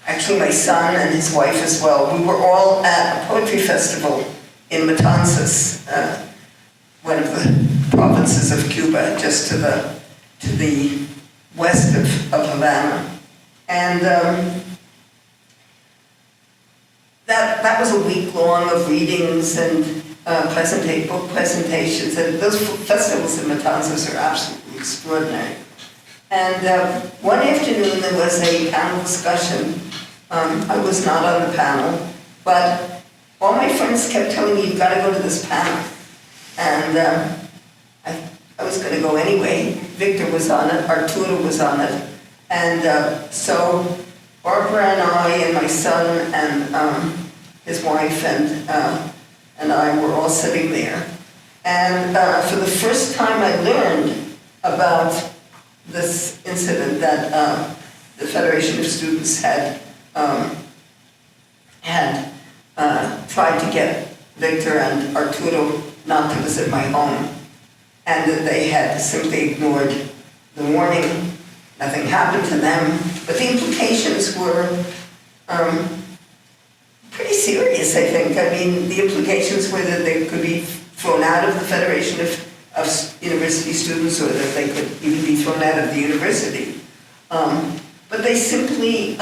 actually my son and his wife as well, we were all at a poetry festival in Matanzas, one of the provinces of Cuba, just to the west of Havana. And that was a week long of readings and book presentations, and those festivals in Matanzas are absolutely extraordinary. And one afternoon there was a panel discussion. I was not on the panel, but all my friends kept telling me, you've got to go to this panel. And I was going to go anyway. Victor was on it, Arturo was on it. And so Barbara and I and my son and his wife and I were all sitting there. And for the first time I learned about this incident that the Federation of Students had tried to get Victor and Arturo not to visit my home, and that they had simply ignored the warning. Nothing happened to them, but the implications were pretty serious, I think. I mean, the implications were that they could be thrown out of the Federation of University Students, or that they could even be thrown out of the university. But they simply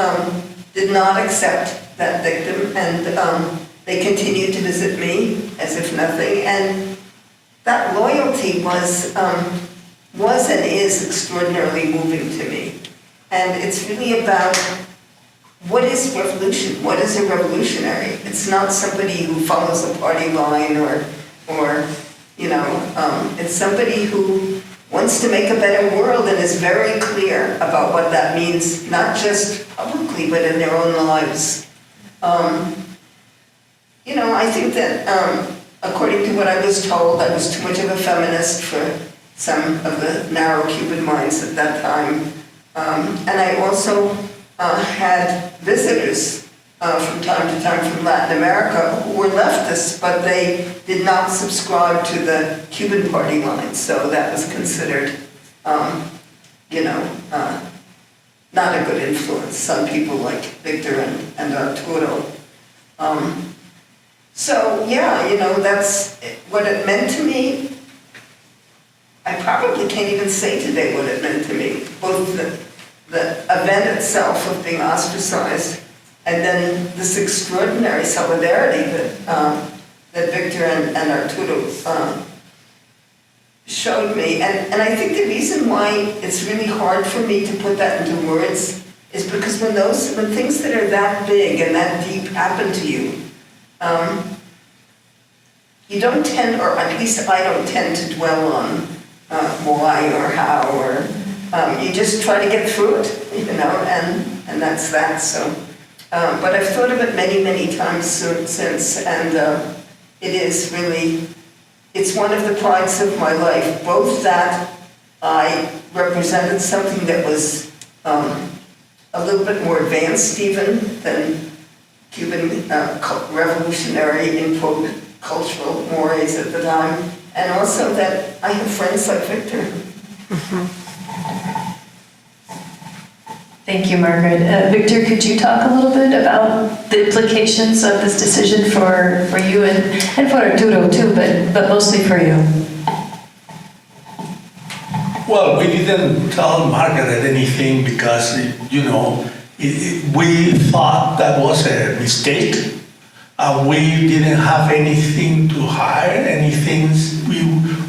did not accept that victim, and they continued to visit me as if nothing. And that loyalty was and is extraordinarily moving to me. And it's really about what is revolution? What is a revolutionary? It's not somebody who follows a party line or it's somebody who wants to make a better world and is very clear about what that means, not just publicly, but in their own lives. I think that according to what I was told, I was too much of a feminist for some of the narrow Cuban minds at that time. And I also had visitors from time to time from Latin America who were leftists, but they did not subscribe to the Cuban party line. So that was considered, not a good influence. Some people like Victor and Arturo. That's what it meant to me. I probably can't even say today what it meant to me. Both the event itself of being ostracized and then this extraordinary solidarity that Victor and Arturo showed me. And I think the reason why it's really hard for me to put that into words is because when things that are that big and that deep happen to you, you don't tend, or at least I don't tend to dwell on why or how, or you just try to get through it, and that's that. So, but I've thought of it many, many times since, and it is really, it's one of the prides of my life, both that I represented something that was a little bit more advanced even than Cuban revolutionary in quote cultural mores at the time, and also that I have friends like Victor. Thank you, Margaret. Victor, could you talk a little bit about the implications of this decision for you and for Arturo too, but mostly for you? Well, we didn't tell Margaret anything because, we thought that was a mistake. We didn't have anything to hide, anything.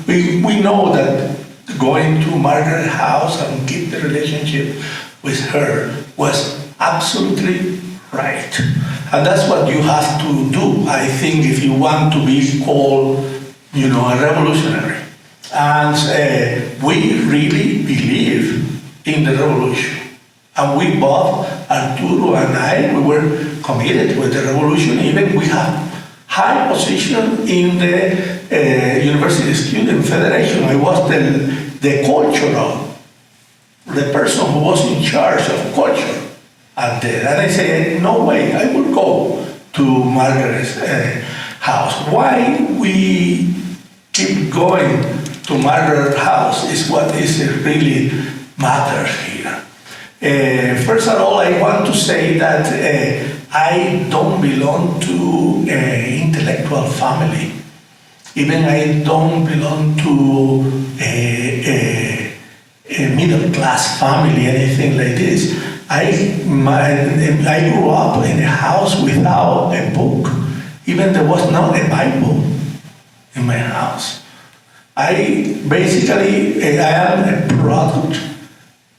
We know that going to Margaret's house and keep the relationship with her was absolutely right. And that's what you have to do, I think, if you want to be called, a revolutionary. And we really believe in the revolution. And we both, Arturo and I, we were committed with the revolution. Even we have high position in the University Student Federation. I was the person who was in charge of culture. And I said, no way, I will go to Margaret's house. Why we keep going to Margaret's house is what is really matters here. First of all, I want to say that I don't belong to an intellectual family. Even I don't belong to a middle class family, anything like this. I grew up in a house without a book. Even there was not a Bible in my house. I am a product,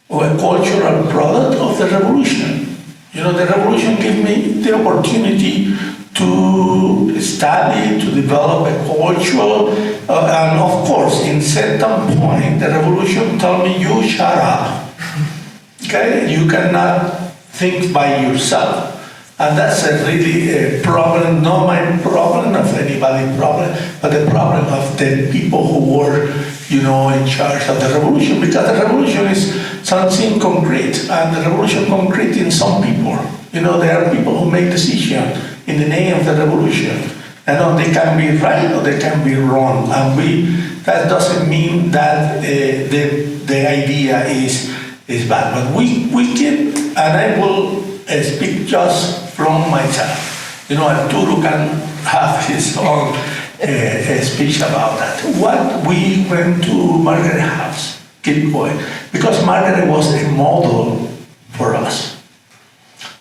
or a cultural product of the revolution. The revolution gave me the opportunity to study, to develop a culture, and of course, in certain point, the revolution told me, you shut up. Okay, you cannot think by yourself. And that's really a problem, not my problem, of anybody's problem, but the problem of the people who were, in charge of the revolution, because the revolution is something concrete, and the revolution concrete in some people. There are people who make decisions in the name of the revolution. They can be right or they can be wrong, and that doesn't mean that the idea is bad. But we keep, and I will speak just from myself. Arturo can have his own speech about that. What we went to Margaret's house, keep going, because Margaret was a model for us.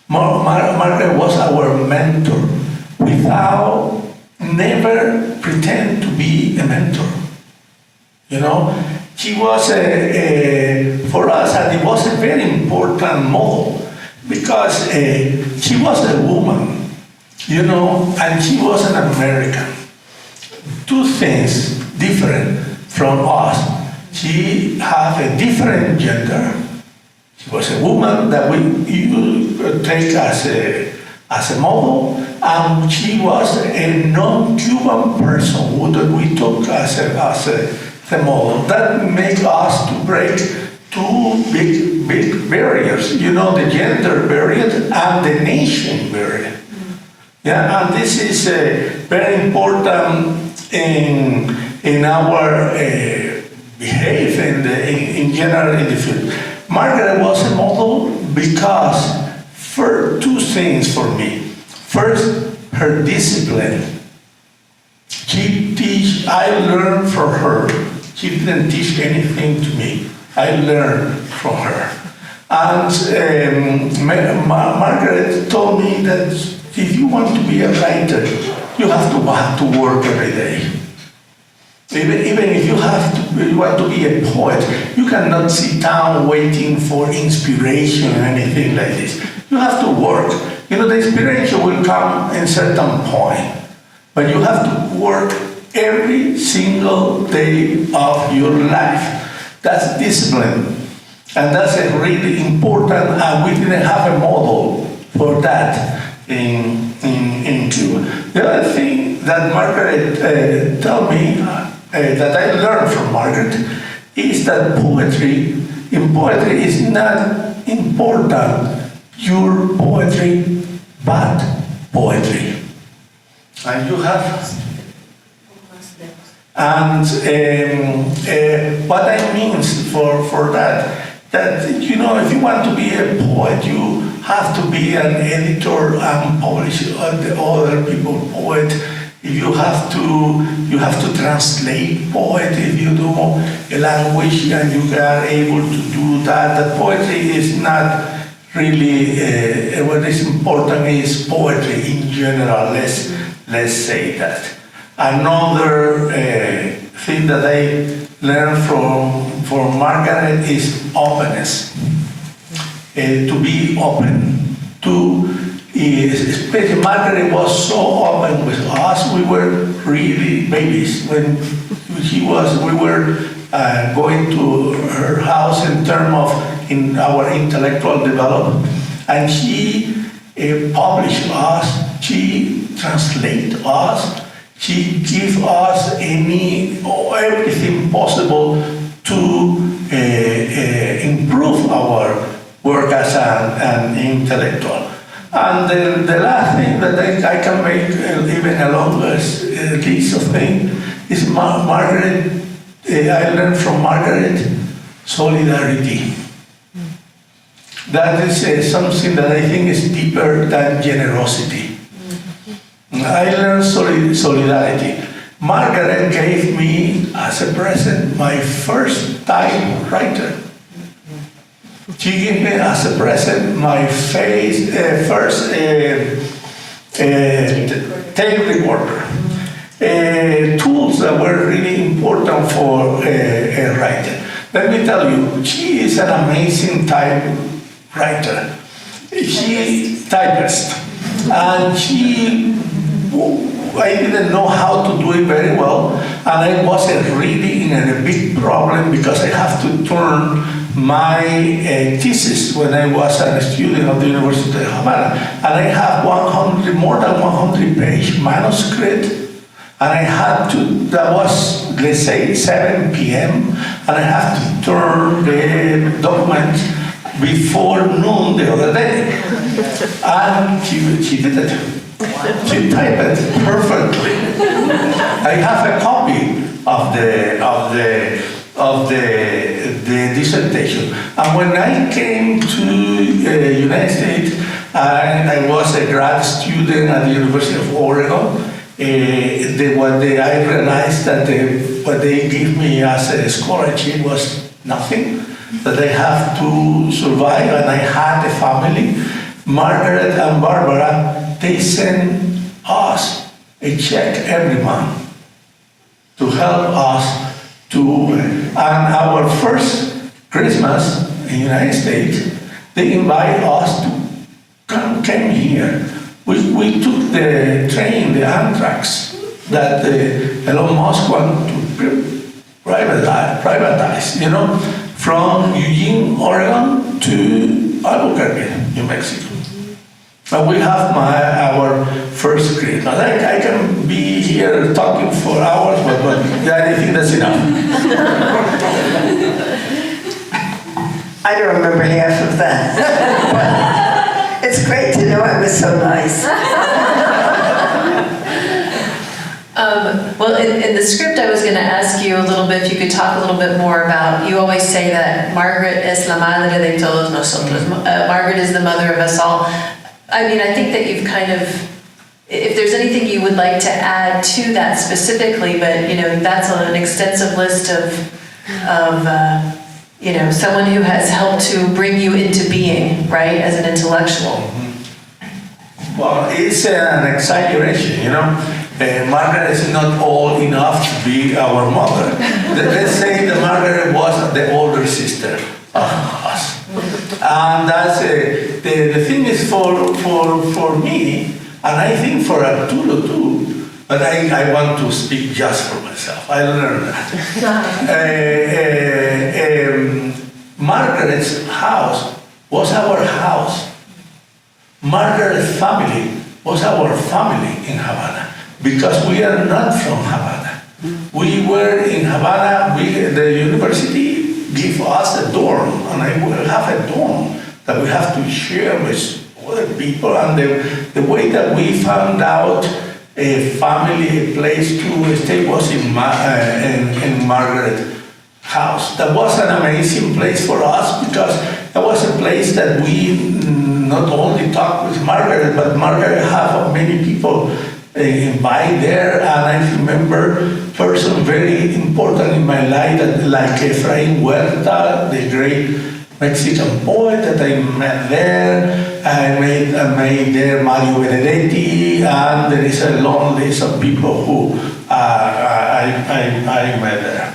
Margaret was our mentor, without never pretend to be a mentor. She was for us, and it was a very important model, because she was a woman, and she was an American. Two things different from us. She had a different gender. She was a woman that we take as as a model, and she was a non-Cuban person that we took as a model. That made us to break two big barriers, the gender barrier and the nation barrier. Yeah, and this is very important in our behavior in general in the field. Margaret was a model because for two things for me. First, her discipline. I learned from her. She didn't teach anything to me. I learned from her. And Margaret told me that if you want to be a writer, you have to work every day. Even if you want to be a poet, you cannot sit down waiting for inspiration or anything like this. You have to work. The inspiration will come in a certain point, but you have to work every single day of your life. That's discipline, and that's really important. And we didn't have a model for that in Cuba. The other thing that Margaret told me, that I learned from Margaret, is that in poetry is not important your poetry, but poetry. And you have, and what I mean for that if you want to be a poet, you have to be an editor and publish other people's poet. If you have to translate poet. If you do a language and you are able to do that, the poetry is not really what is important is poetry in general. Let's say that. Another thing that I learned from Margaret is openness. To be open. Especially Margaret was so open with us. We were really babies when we were going to her house in our intellectual development, and she published us, she translated us, she gave us everything possible to improve our work as an intellectual. And then the last thing that I can make even a longer list of things is Margaret. I learned from Margaret solidarity. That is something that I think is deeper than generosity. I learned solidarity. Margaret gave me as a present my first typewriter. She gave me as a present my first tape recorder. Tools that were really important for a writer. Let me tell you, she is an amazing typewriter. She typist, and I didn't know how to do it very well, and I was really in a big problem because I have to turn my thesis when I was a student of the University of Havana, and I have more than 100 page manuscript, and I had to, that was, let's say, 7 p.m., and I had to turn the document before noon the other day. And she did it. She typed it perfectly. I have a copy of the dissertation. And when I came to the United States, and I was a grad student at the University of Oregon, I realized that what they gave me as a scholarship was nothing, that I have to survive, and I had a family. Margaret and Barbara, they sent us a check every month to help us and our first Christmas in the United States, they invited us to come here. We took the train, the Amtrak, that Elon Musk wanted to privatize, from Eugene, Oregon to Albuquerque, New Mexico. But we have our first script. I can be here talking for hours, but I think that's enough. I don't remember half of that. It's great to know it was so nice. Well, in the script, I was going to ask you a little bit, if you could talk a little bit more about, you always say that Margaret es la madre de todos nosotros. Margaret is the mother of us all. I mean, I think that you've kind of, if there's anything you would like to add to that specifically, but, that's an extensive list of someone who has helped to bring you into being, right, as an intellectual. Well, it's an exaggeration, Margaret is not old enough to be our mother. Let's say that Margaret was the older sister of us. And that's the thing is for me, and I think for Arturo too, but I want to speak just for myself. I learned that. Margaret's house was our house. Margaret's family was our family in Havana. Because we are not from Havana. We were in Havana, the university gave us a dorm, and I will have a dorm that we have to share with other people. And the way that we found out a family, a place to stay was in Margaret's house. That was an amazing place for us because that was a place that we not only talked with Margaret, but Margaret had many people invite there, and I remember person very important in my life, like Efraín Huerta, the great Mexican poet that I met there. I made there Mario Benedetti, and there is a long list of people who I met there.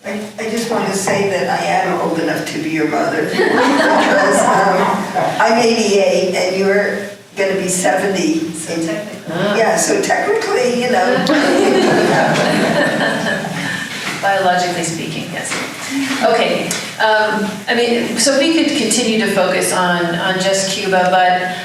I just want to say that I am old enough to be your mother because I'm 88 and you're going to be 70. So technically. Yeah, so technically, Biologically speaking, yes. Okay. So we could continue to focus on just Cuba, but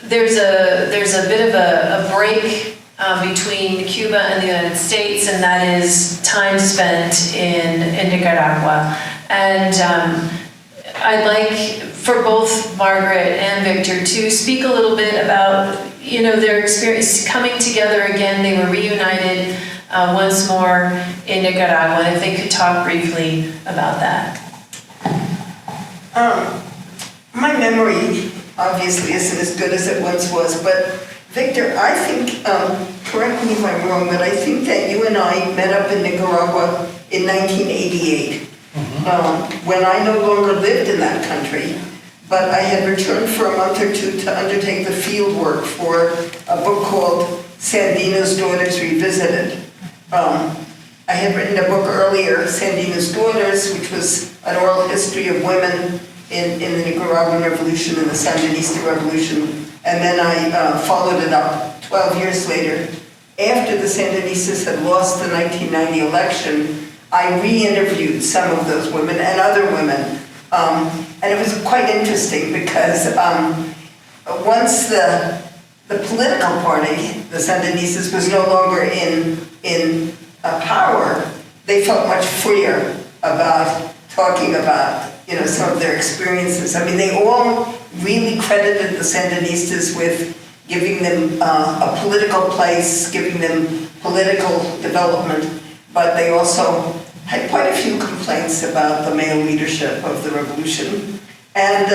there's a bit of a break between Cuba and the United States, and that is time spent in Nicaragua. And I'd like for both Margaret and Victor to speak a little bit about, their experience coming together again. They were reunited once more in Nicaragua, and if they could talk briefly about that. My memory obviously isn't as good as it once was, but Victor, I think, correct me if I'm wrong, but I think that you and I met up in Nicaragua in 1988, when I no longer lived in that country, but I had returned for a month or two to undertake the field work for a book called Sandino's Daughters Revisited. I had written a book earlier, Sandino's Daughters, which was an oral history of women in the Nicaraguan Revolution and the Sandinista Revolution. And then I followed it up 12 years later. After the Sandinistas had lost the 1990 election, I re-interviewed some of those women and other women. And it was quite interesting because once the political party, the Sandinistas, was no longer in power, they felt much freer about talking about some of their experiences. I mean, they all really credited the Sandinistas with giving them a political place, giving them political development, but they also had quite a few complaints about the male leadership of the revolution. And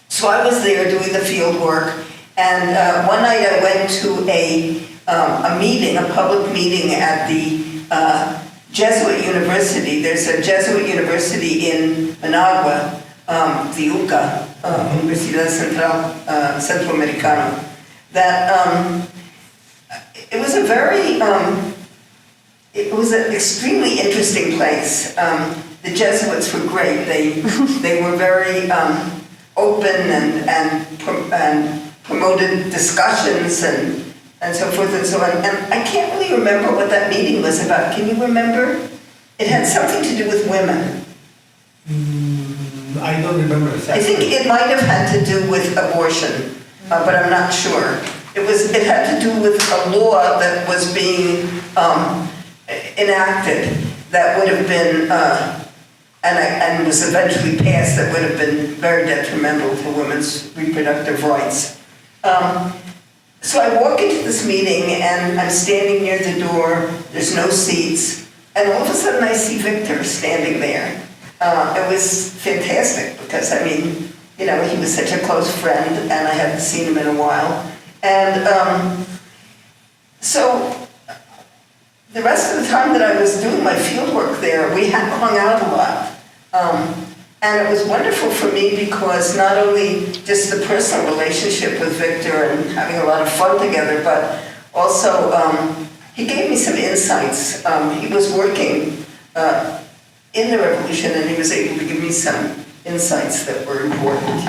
so I was there doing the field work, and one night I went to a meeting, a public meeting at the Jesuit University. There's a Jesuit university in Managua, the UCA, Universidad Centroamericana, that it was a very, it was an extremely interesting place. The Jesuits were great. They were very open and promoted discussions and so forth and so on. And I can't really remember what that meeting was about. Can you remember? It had something to do with women. I don't remember I exactly. think it might have had to do with abortion, but I'm not sure. It had to do with a law that was being enacted that would have been, and was eventually passed, that would have been very detrimental to women's reproductive rights. So I walk into this meeting and I'm standing near the door, there's no seats, and all of a sudden I see Victor standing there. It was fantastic because, I mean, you know, he was such a close friend and I hadn't seen him in a while. And so the rest of the time that I was doing my field work there, we had hung out a lot. And it was wonderful for me because not only just the personal relationship with Victor and having a lot of fun together, but also he gave me some insights. He was working in the revolution and he was able to give me some insights that were important.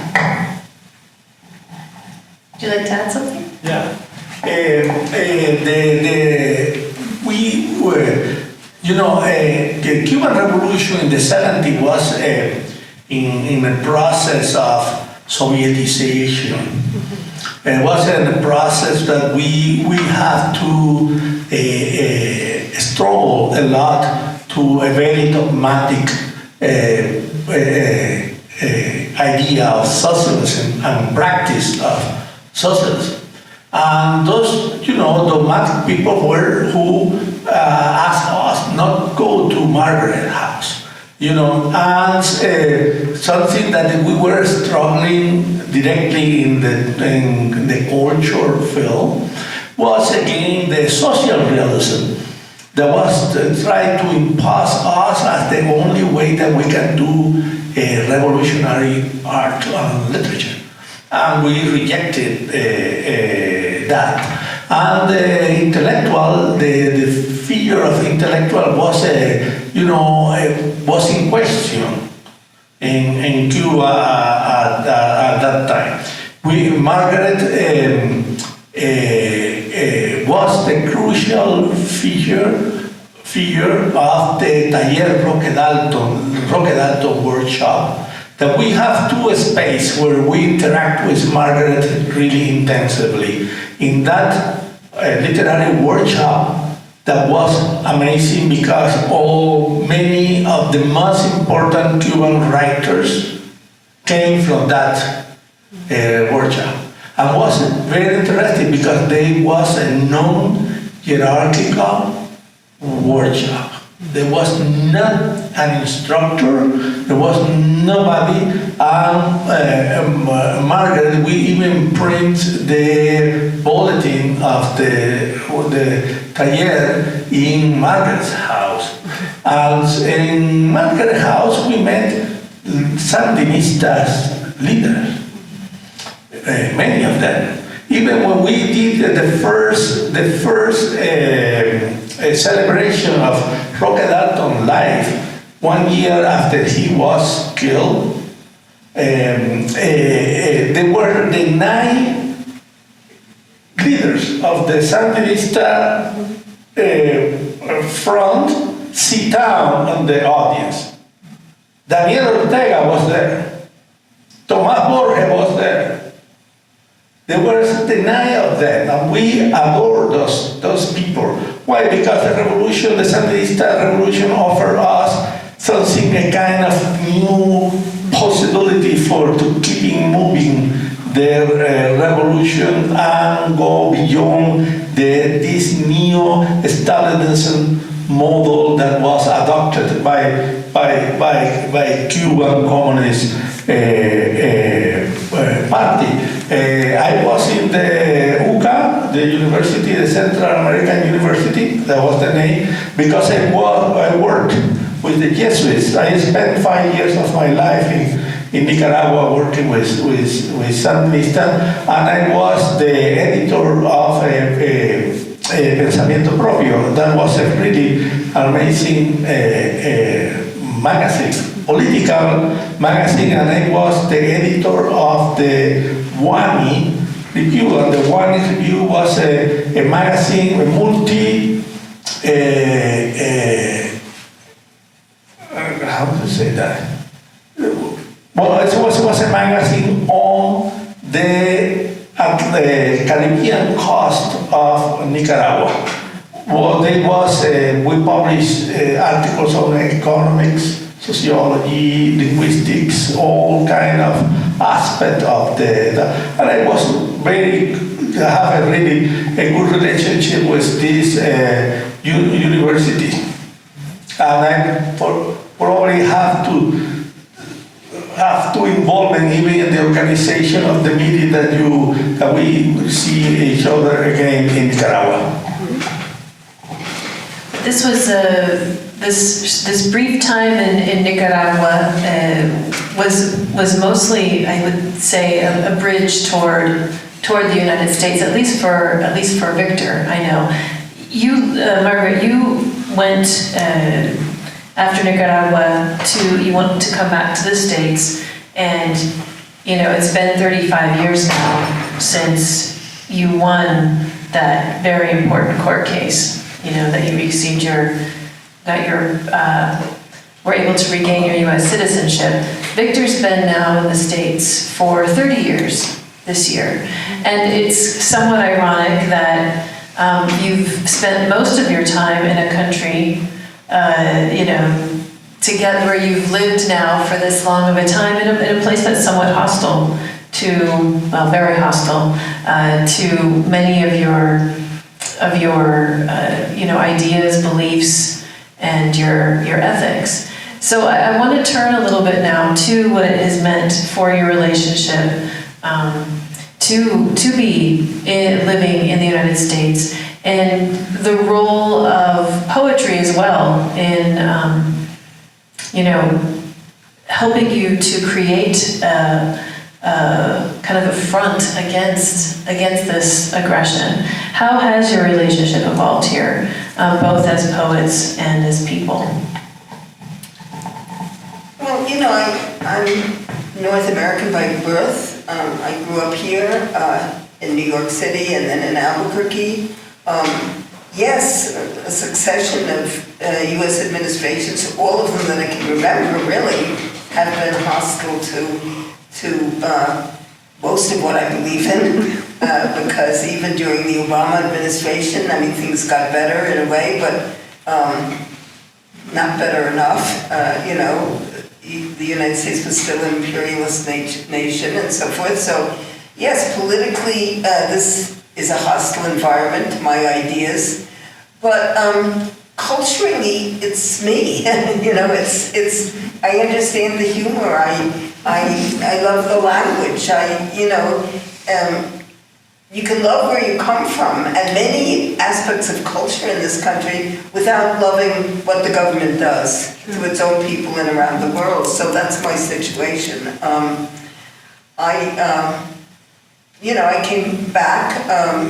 Would you like to add something? Yeah. We were, you know, the Cuban Revolution in the 70s was in a process of Sovietization. It was in a process that we have to struggle a lot to a very dogmatic idea of socialism and practice of socialism. And those, you know, dogmatic people were who asked us not go to Margaret House, you know, and something that we were struggling directly in the culture field was again the social realism that was trying to impose us as the only way that we can do revolutionary art and literature. And we rejected that. And the intellectual, the figure of the intellectual was, was in question in Cuba at that time. Margaret was the crucial figure of the Taller Roque Dalton workshop, that we have two spaces where we interact with Margaret really intensively. In that literary workshop, that was amazing because many of the most important Cuban writers came from that workshop. And was very interesting because there was a non-hierarchical workshop. There was not an instructor, there was nobody. Margaret, we even print the bulletin of the taller in Margaret's house. And in Margaret's house, we met Sandinistas leaders, many of them. Even when we did the first celebration of Roque Dalton's life, 1 year after he was killed, there were the 9 leaders of the Sandinista front sit down in the audience. Daniel Ortega was there. Tomás Borges was there. There were the 9 of them, and we adore those people. Why? Because the revolution, the Sandinista revolution, offered us something, a kind of new possibility to keeping moving the revolution and go beyond this neo-Stalinism model that was adopted by Cuban Communist Party. I was in the UCA, the university, the Central American University, that was the name, because I worked with the Jesuits. I spent 5 years of my life in Nicaragua working with Sandinista, and I was the editor of Pensamiento Propio. That was a really amazing magazine, political magazine, and I was the editor of the WANI Review, and the WANI Review was a magazine, a how to say that? Well, it was a magazine on the Caribbean coast of Nicaragua. Well, we published articles on economics, sociology, linguistics, all kind of aspect of and I was I have a good relationship with this university, and I probably have to involve in even in the organization of the meeting that we see each other again in Nicaragua. This was this brief time in Nicaragua was mostly, I would say, a bridge toward the United States, at least for Victor. I know you, Margaret. You went after Nicaragua you wanted to come back to the States, and it's been 35 years now since you won that very important court case. That you received were able to regain your U.S. citizenship. Victor's been now in the States for 30 years this year. And it's somewhat ironic that you've spent most of your time in a country, where you've lived now for this long of a time in a place that's somewhat hostile very hostile to many of your ideas, beliefs, and your ethics. So I want to turn a little bit now to what it has meant for your relationship to be living in the United States, and the role of poetry as well in helping you to create kind of a front against this aggression. How has your relationship evolved here, both as poets and as people? Well, I'm North American by birth. I grew up here in New York City and then in Albuquerque. Yes, a succession of U.S. administrations, all of them that I can remember really, have been hostile to most of what I believe in, because even during the Obama administration, things got better in a way, but not better enough. The United States was still an imperialist nation and so forth. So, yes, politically, this is a hostile environment to my ideas, but culturally, it's me. It's I understand the humor. I love the language. You can love where you come from and many aspects of culture in this country without loving what the government does to its own people and around the world. So that's my situation. I came back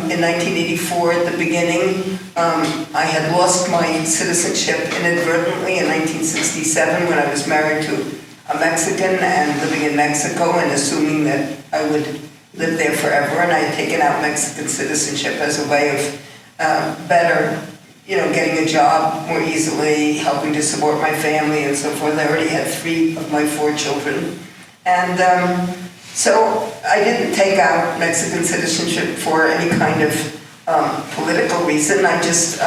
in 1984 at the beginning. I had lost my citizenship inadvertently in 1967 when I was married to a Mexican and living in Mexico and assuming that I would live there forever. And I had taken out Mexican citizenship as a way of better, getting a job more easily, helping to support my family and so forth. I already had 3 of my 4 children. And so I didn't take out Mexican citizenship for any kind of political reason. I just,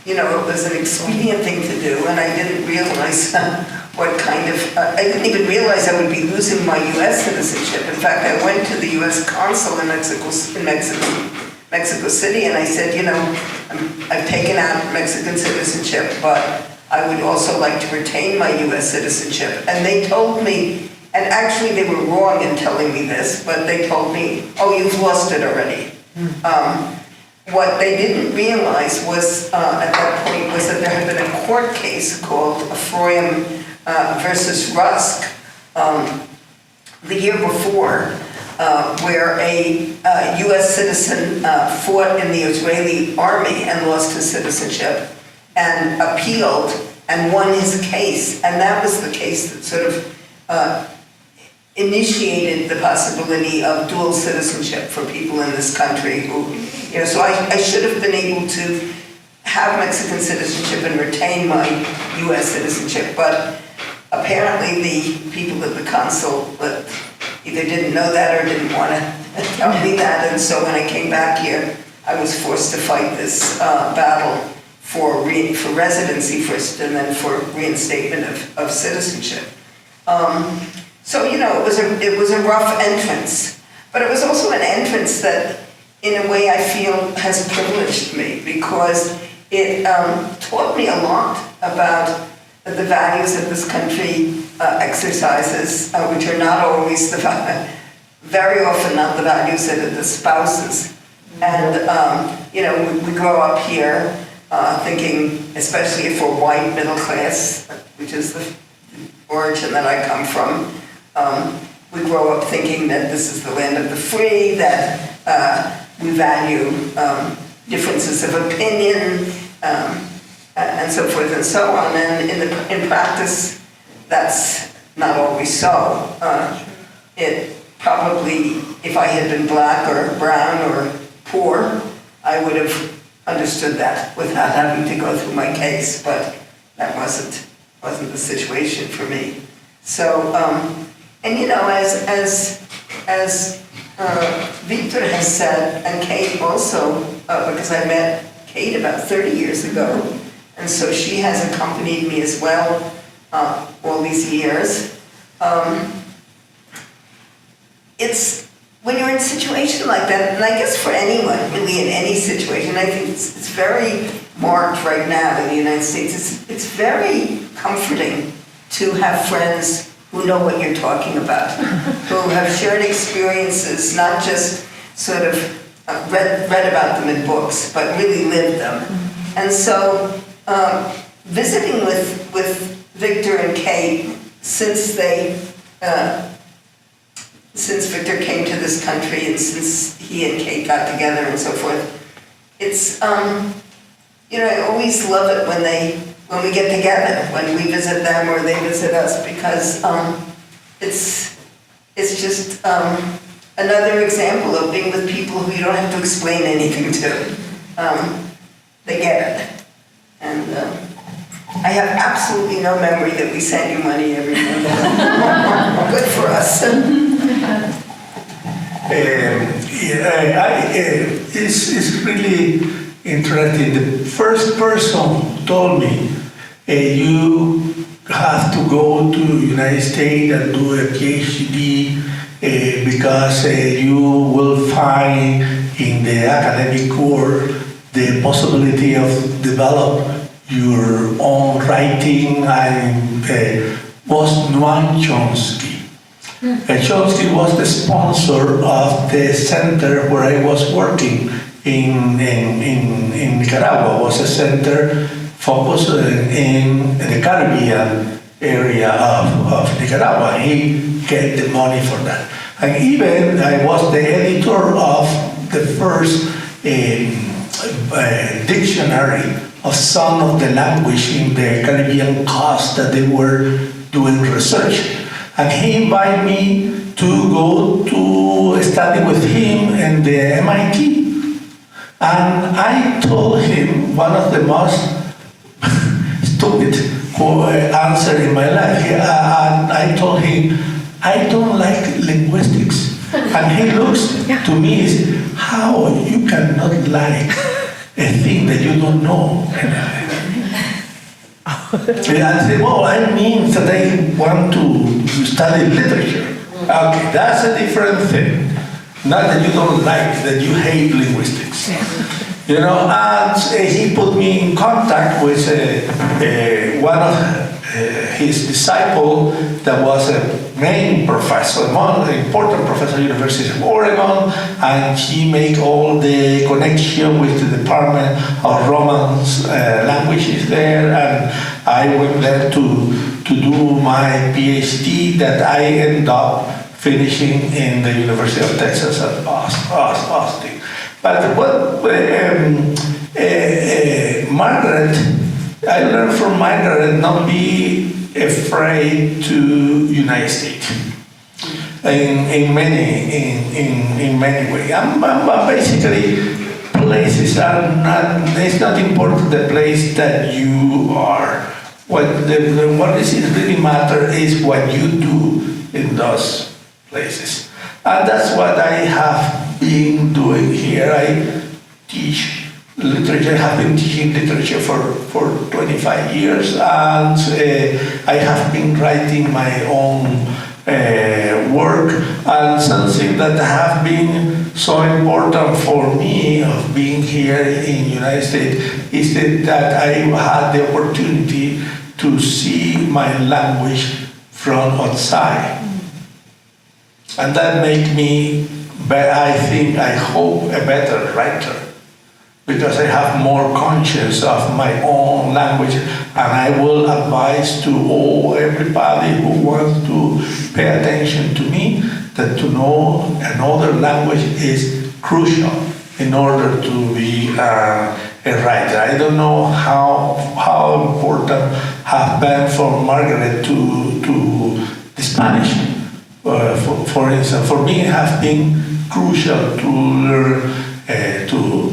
it was an expedient thing to do, and I didn't realize what kind of, I didn't even realize I would be losing my U.S. citizenship. In fact, I went to the U.S. consul in Mexico City, and I said, I've taken out Mexican citizenship, but I would also like to retain my U.S. citizenship. And they told me, and actually they were wrong in telling me this, but they told me, oh, you've lost it already. What they didn't realize was, at that point, was that there had been a court case called Freum versus Rusk the year before, where a U.S. citizen fought in the Israeli army and lost his citizenship and appealed and won his case. And that was the case that sort of initiated the possibility of dual citizenship for people in this country who, so I should have been able to have Mexican citizenship and retain my U.S. citizenship, but apparently the people at the consul either didn't know that or didn't want to tell me that, and so when I came back here, I was forced to fight this battle for residency first, and then for reinstatement of citizenship. So it was a rough entrance, but it was also an entrance that, in a way, I feel has privileged me, because it taught me a lot about the values that this country exercises, which are not always very often not the values that it espouses. And we grow up here thinking, especially if we're white, middle class, which is the origin that I come from, we grow up thinking that this is the land of the free, that we value differences of opinion, and so forth and so on. And in practice, that's not always so. It probably, if I had been black or brown or poor, I would have understood that without having to go through my case, but that wasn't the situation for me. So, as Víctor has said, and Kate also, because I met Kate about 30 years ago, and so she has accompanied me as well all these years. It's when you're in a situation like that, and I guess for anyone, really in any situation, I think it's very marked right now in the United States. It's very comforting to have friends who know what you're talking about, who have shared experiences, not just sort of read about them in books, but really lived them. And so visiting with Víctor and Kate since Víctor came to this country and since he and Kate got together and so forth, it's I always love it when we get together, when we visit them or they visit us, because it's just another example of being with people who you don't have to explain anything to. They get it. And I have absolutely no memory that we sent you money every month. Good for us. It's really interesting. The first person who told me, you have to go to the United States and do a PhD because you will find in the academic world the possibility of develop your own writing, and was Noam Chomsky. Chomsky was the sponsor of the center where I was working in Nicaragua. It was a center focused in the Caribbean area of Nicaragua. He get the money for that. And even I was the editor of the first dictionary of some of the language in the Caribbean coast that they were doing research. And he invited me to go to study with him in the MIT. And I told him one of the most stupid answer in my life. And I told him, I don't like linguistics. And he looks to me and says, how you cannot like a thing that you don't know? And I said, well, I mean that I want to study literature. Okay, that's a different thing. Not that you don't like, that you hate linguistics. And he put me in contact with one of his disciples that was a main professor, one important professor at the University of Oregon, and he made all the connection with the Department of Romance languages there, and I went there to do my PhD that I ended up finishing in the University of Texas at Austin. But Margaret, I learned from Margaret not be afraid to United States in many ways. Basically, places are not. It's not important the place that you are what is really matter is what you do in those places. And that's what I have been doing here. I teach literature, have been teaching literature for 25 years, and I have been writing my own work, and something that have been so important for me of being here in the United States is that I had the opportunity to see my language from outside. And that made me, I hope, a better writer, because I have more conscience of my own language, and I will advise to everybody who wants to pay attention to me that to know another language is crucial in order to be a writer. I don't know how important have been for Margaret to the Spanish. For instance, for me it has been crucial to learn to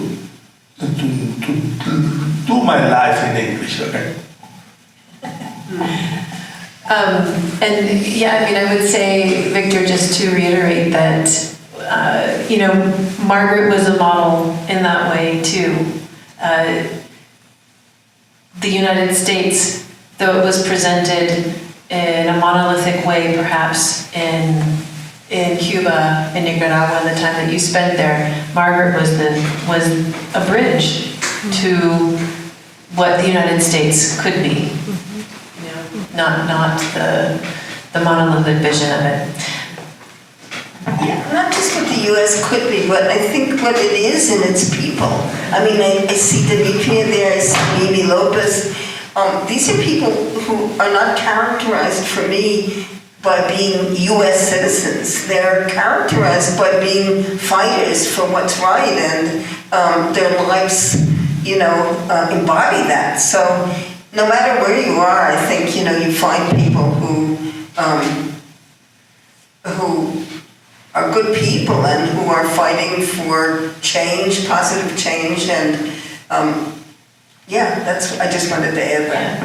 do my life in English. Okay. And yeah, I mean, I would say, Victor, just to reiterate that, Margaret was a model in that way too. The United States, though it was presented in a monolithic way, perhaps in Cuba and Nicaragua, in the time that you spent there, Margaret was a bridge to what the United States could be. Not the monolithic vision of it. Yeah, not just what the U.S. could be, but I think what it is in its people. I mean, I see Demetria there, I see Mimi Lopez. These are people who are not characterized for me by being U.S. citizens. They're characterized by being fighters for what's right, and their lives, embody that. So no matter where you are, I think, you find people who are good people and who are fighting for change, positive change, and I just wanted to add that.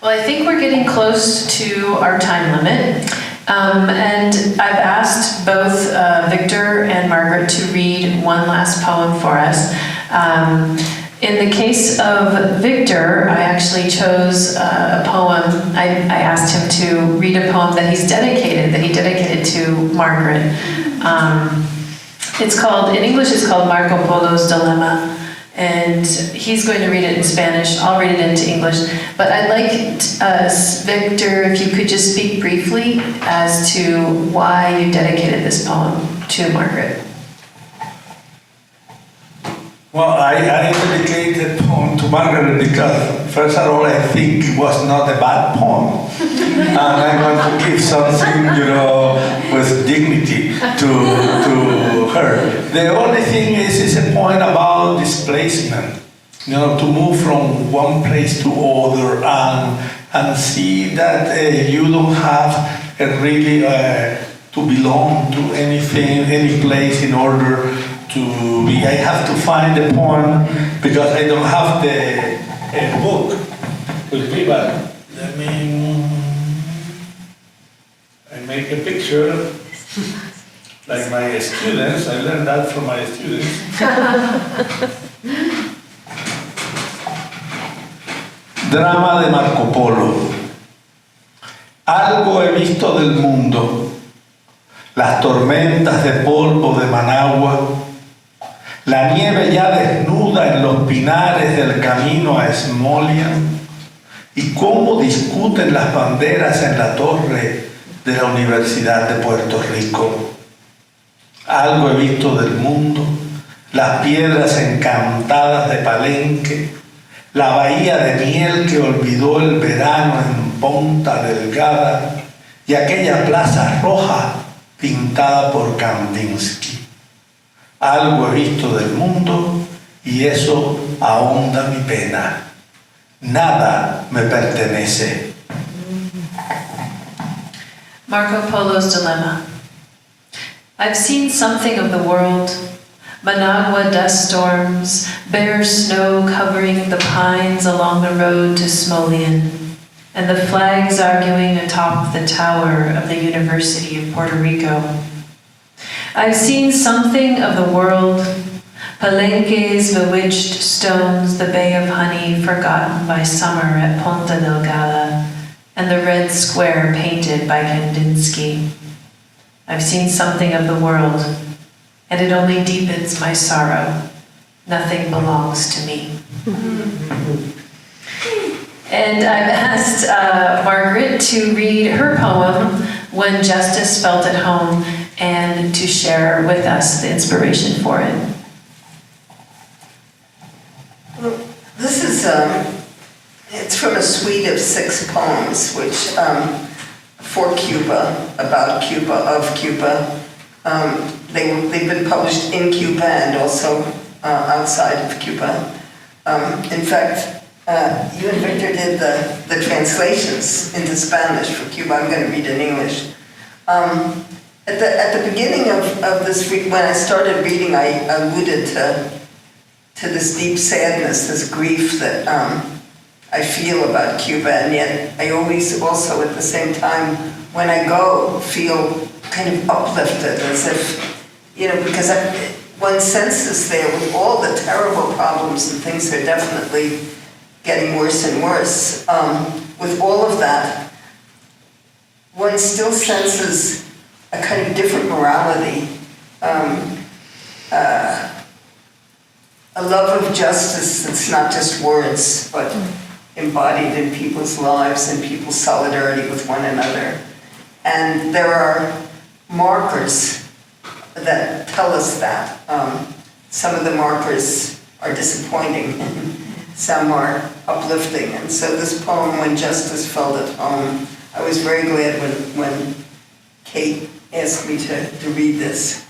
Well, I think we're getting close to our time limit. And I've asked both Victor and Margaret to read one last poem for us. In the case of Victor, I actually chose a poem. I asked him to read a poem that he dedicated to Margaret. In English it's called Marco Polo's Dilemma. And he's going to read it in Spanish. I'll read it into English. But I'd like Victor, if you could just speak briefly as to why you dedicated this poem to Margaret. Well, I dedicated the poem to Margaret because, first of all, I think it was not a bad poem. And I want to give something, with dignity to her. The only thing is a point about displacement. To move from one place to other and see that you don't have really to belong to anything, any place in order to be. I have to find the poem because I don't have the book with me, but let me. I make a picture like my students. I learned that from my students. Drama de Marco Polo. Algo he visto del mundo, las tormentas de polvo de Managua, la nieve ya desnuda en los pinares del camino a Smolian, y cómo discuten las banderas en la torre de la Universidad de Puerto Rico. Algo he visto del mundo, las piedras encantadas de Palenque, la bahía de miel que olvidó el verano en Ponta Delgada y aquella plaza roja pintada por Kandinsky. Algo he visto del mundo y eso ahonda mi pena. Nada me pertenece. Marco Polo's Dilemma. I've seen something of the world. Managua dust storms, bare snow covering the pines along the road to Smolyan, and the flags arguing atop the tower of the University of Puerto Rico. I've seen something of the world, Palenque's bewitched stones, the Bay of Honey forgotten by summer at Ponta Delgada, and the red square painted by Kandinsky. I've seen something of the world, and it only deepens my sorrow. Nothing belongs to me. And I've asked Margaret to read her poem, When Justice Felt at Home, and to share with us the inspiration for it. This is, it's from a suite of 6 poems, which, for Cuba, about Cuba, of Cuba. They've been published in Cuba and also outside of Cuba. In fact, you and Victor did the translations into Spanish for Cuba. I'm going to read in English. At the beginning of this, when I started reading, I alluded to this deep sadness, this grief that I feel about Cuba, and yet I always also at the same time, when I go, feel kind of uplifted, as if, because one senses there with all the terrible problems and things are definitely getting worse and worse. With all of that, one still senses a kind of different morality, a love of justice that's not just words, but embodied in people's lives and people's solidarity with one another. And there are markers that tell us that. Some of the markers are disappointing, some are uplifting. And so this poem, When Justice Felt at Home, I was very glad when Kate asked me to read this.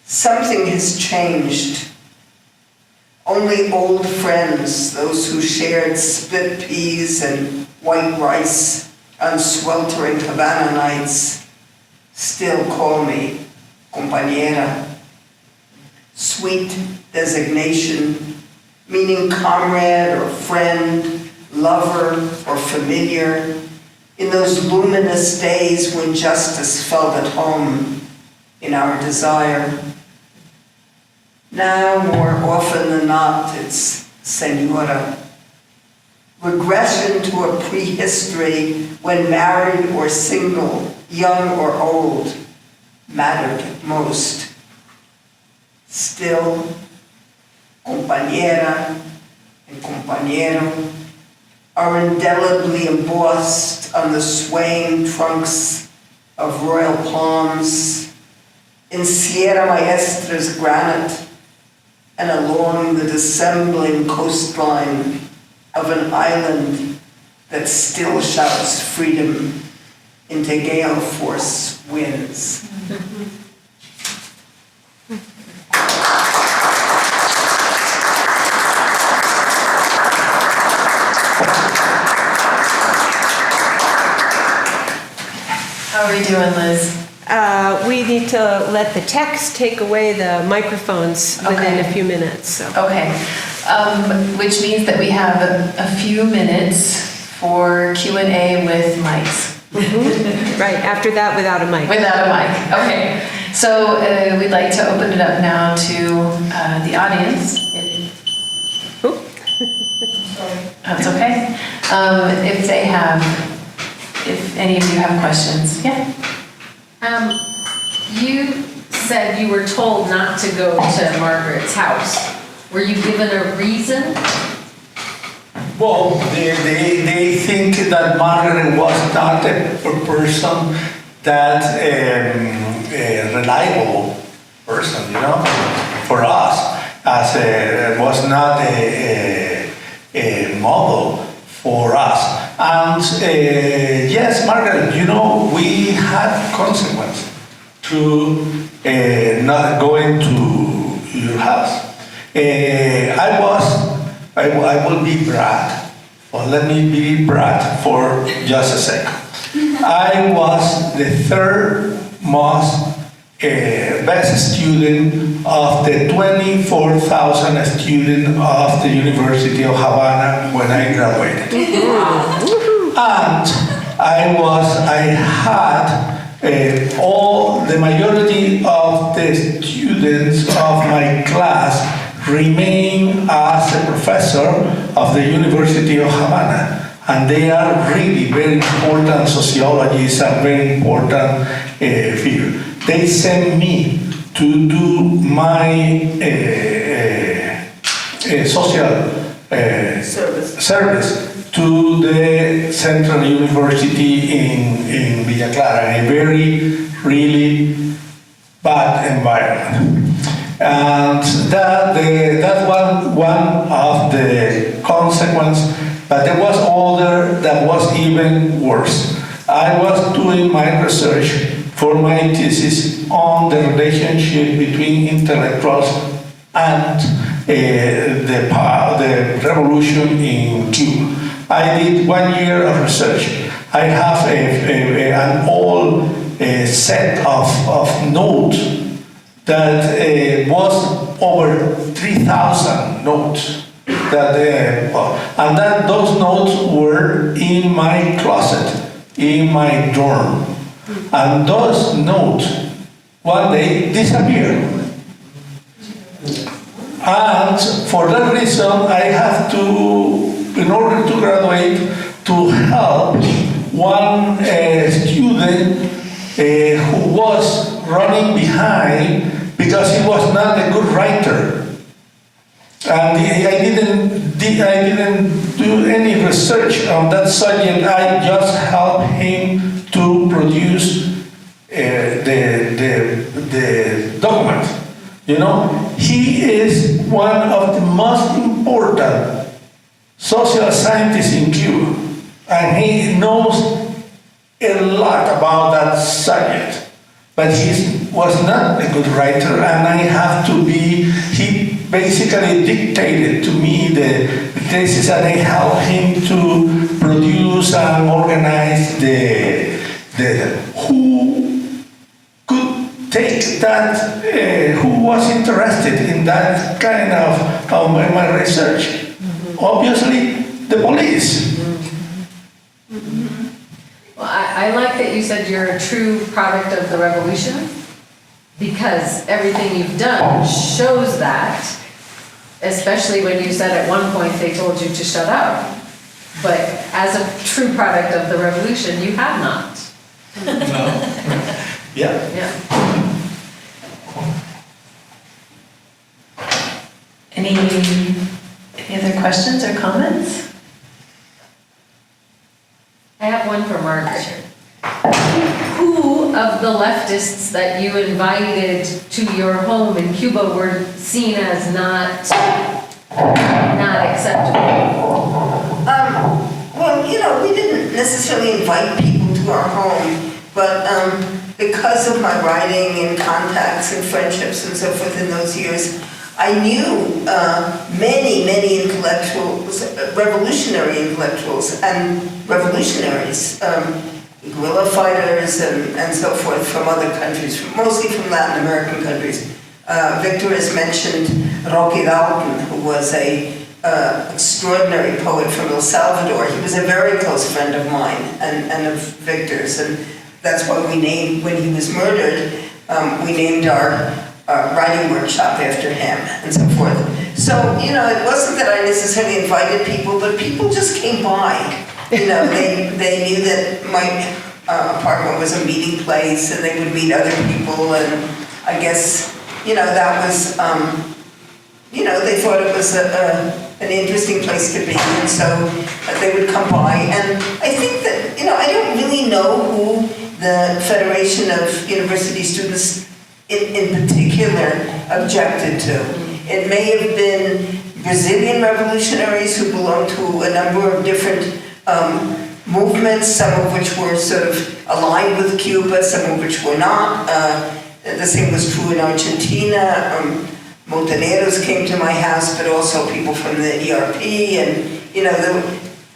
Something has changed. Only old friends, those who shared split peas and white rice on sweltering Havana nights, still call me compañera. Sweet designation, meaning comrade or friend, lover or familiar, in those luminous days when justice felt at home in our desire. Now, more often than not, it's senora. Regression to a prehistory when married or single, young or old, mattered most. Still, compañera and compañero are indelibly embossed on the swaying trunks of royal palms, in Sierra Maestra's granite, and along the dissembling coastline of an island that still shouts freedom into gale force winds. How are we doing, Liz? We need to let the text take away the microphones within a few minutes. So. Okay, which means that we have a few minutes for Q&A with mics. Mm-hmm. Right, after that, without a mic. Without a mic, okay. So we'd like to open it up now to the audience. That's okay. If any of you have questions, yeah. You said you were told not to go to Margaret's house. Were you given a reason? Well, they think that Margaret was not a person that a reliable person, for us, as was not a model for us. And yes, Margaret, we had consequence to not going to your house. I will be brag, or let me be brag for just a second. I was the third most best student of the 24,000 students of the University of Havana when I graduated. And I had all the majority of the students of my class remain as a professor of the University of Havana. And they are really very important sociologists and very important figures. They sent me to do my social service to the Central University in Villa Clara, a very, really bad environment. And that was one of the consequences, but there was other that was even worse. I was doing my research for my thesis on the relationship between intellectuals and the revolution in Cuba. I did 1 year of research. I have an old set of notes that was over 3,000 notes. And then those notes were in my closet, in my dorm. And those notes one day disappeared. And for that reason, I have to, in order to graduate, to help one student who was running behind because he was not a good writer. And I didn't do any research on that subject. I just helped him to produce the document. You know, he is one of the most important social scientists in Cuba, and he knows a lot about that subject. But he was not a good writer, and I have to be. He basically dictated to me the thesis, and I helped him to produce and organize the who could take that, who was interested in that kind of my research. Mm-hmm. Obviously, the police. Mm-hmm. Mm-hmm. Well, I like that you said you're a true product of the revolution, because everything you've done shows that, especially when you said at one point they told you to shut up. But as a true product of the revolution, you have not. No. Yeah. Yeah. Any other questions or comments? I have one for Margaret. Who of the leftists that you invited to your home in Cuba were seen as not acceptable? Well, you know, we didn't necessarily invite people to our home, but because of my writing and contacts and friendships and so forth in those years, I knew many intellectuals, revolutionary intellectuals and revolutionaries, guerrilla fighters and so forth from other countries, mostly from Latin American countries. Victor has mentioned Roque Dalton, who was a extraordinary poet from El Salvador. He was a very close friend of mine and of Victor's, and that's why we named, when he was murdered, we named our writing workshop after him and so forth. So, you know, it wasn't that I necessarily invited people, but people just came by. You know, they knew that my apartment was a meeting place and they would meet other people, and I guess, you know, that was, you know, they thought it was an interesting place to be, and so they would come by. And I think that, you know, I don't really know who the Federation of University Students in particular objected to. It may have been Brazilian revolutionaries who belonged to a number of different movements, some of which were sort of aligned with Cuba, some of which were not. The same was true in Argentina. Moderators came to my house, but also people from the ERP, and you know,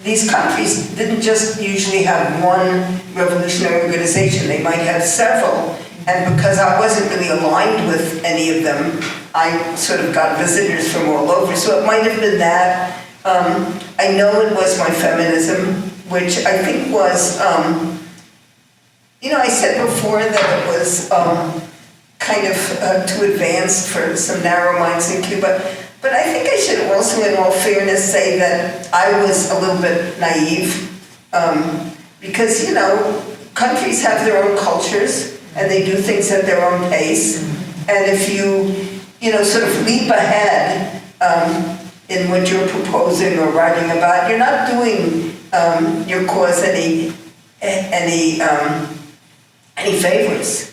these countries didn't just usually have one revolutionary organization. They might have several, And because I wasn't really aligned with any of them, I sort of got visitors from all over. So it might have been that. I know it was my feminism, which I think was, I said before that it was kind of too advanced for some narrow minds in Cuba. But I think I should also, in all fairness, say that I was a little bit naive because, countries have their own cultures and they do things at their own pace. And if you, sort of leap ahead in what you're proposing or writing about, you're not doing your cause any favors.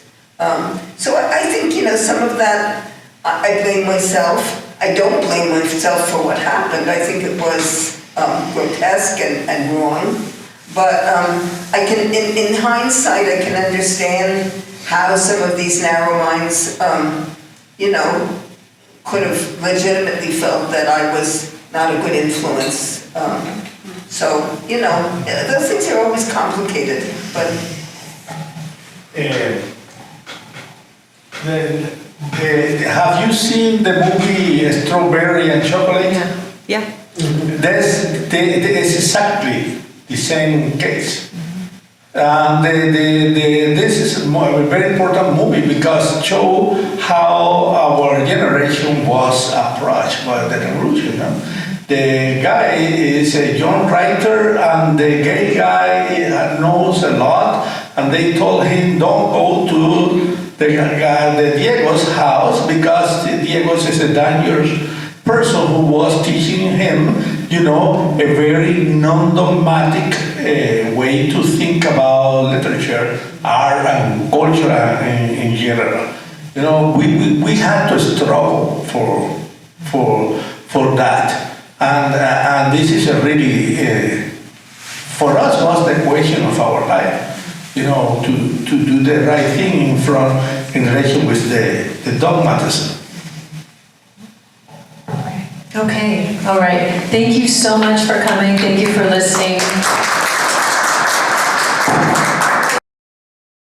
So I think, some of that, I blame myself. I don't blame myself for what happened. I think it was grotesque and wrong. But I can, in hindsight, I can understand how some of these narrow minds, could have legitimately felt that I was not a good influence. So, those things are always complicated, but... Have you seen the movie Strawberry and Chocolate? Yeah. It's exactly the same case. This is a very important movie because it shows how our generation was approached by the revolution. The guy is a young writer and the gay guy knows a lot, and they told him don't go to the Diego's house because Diego's is a dangerous person who was teaching him, a very non-dogmatic way to think about literature, art, and culture in general. We had to struggle for that, and this is a really for us was the question of our life. To do the right thing in relation with the dogmatism. Okay, all right. Thank you so much for coming. Thank you for listening.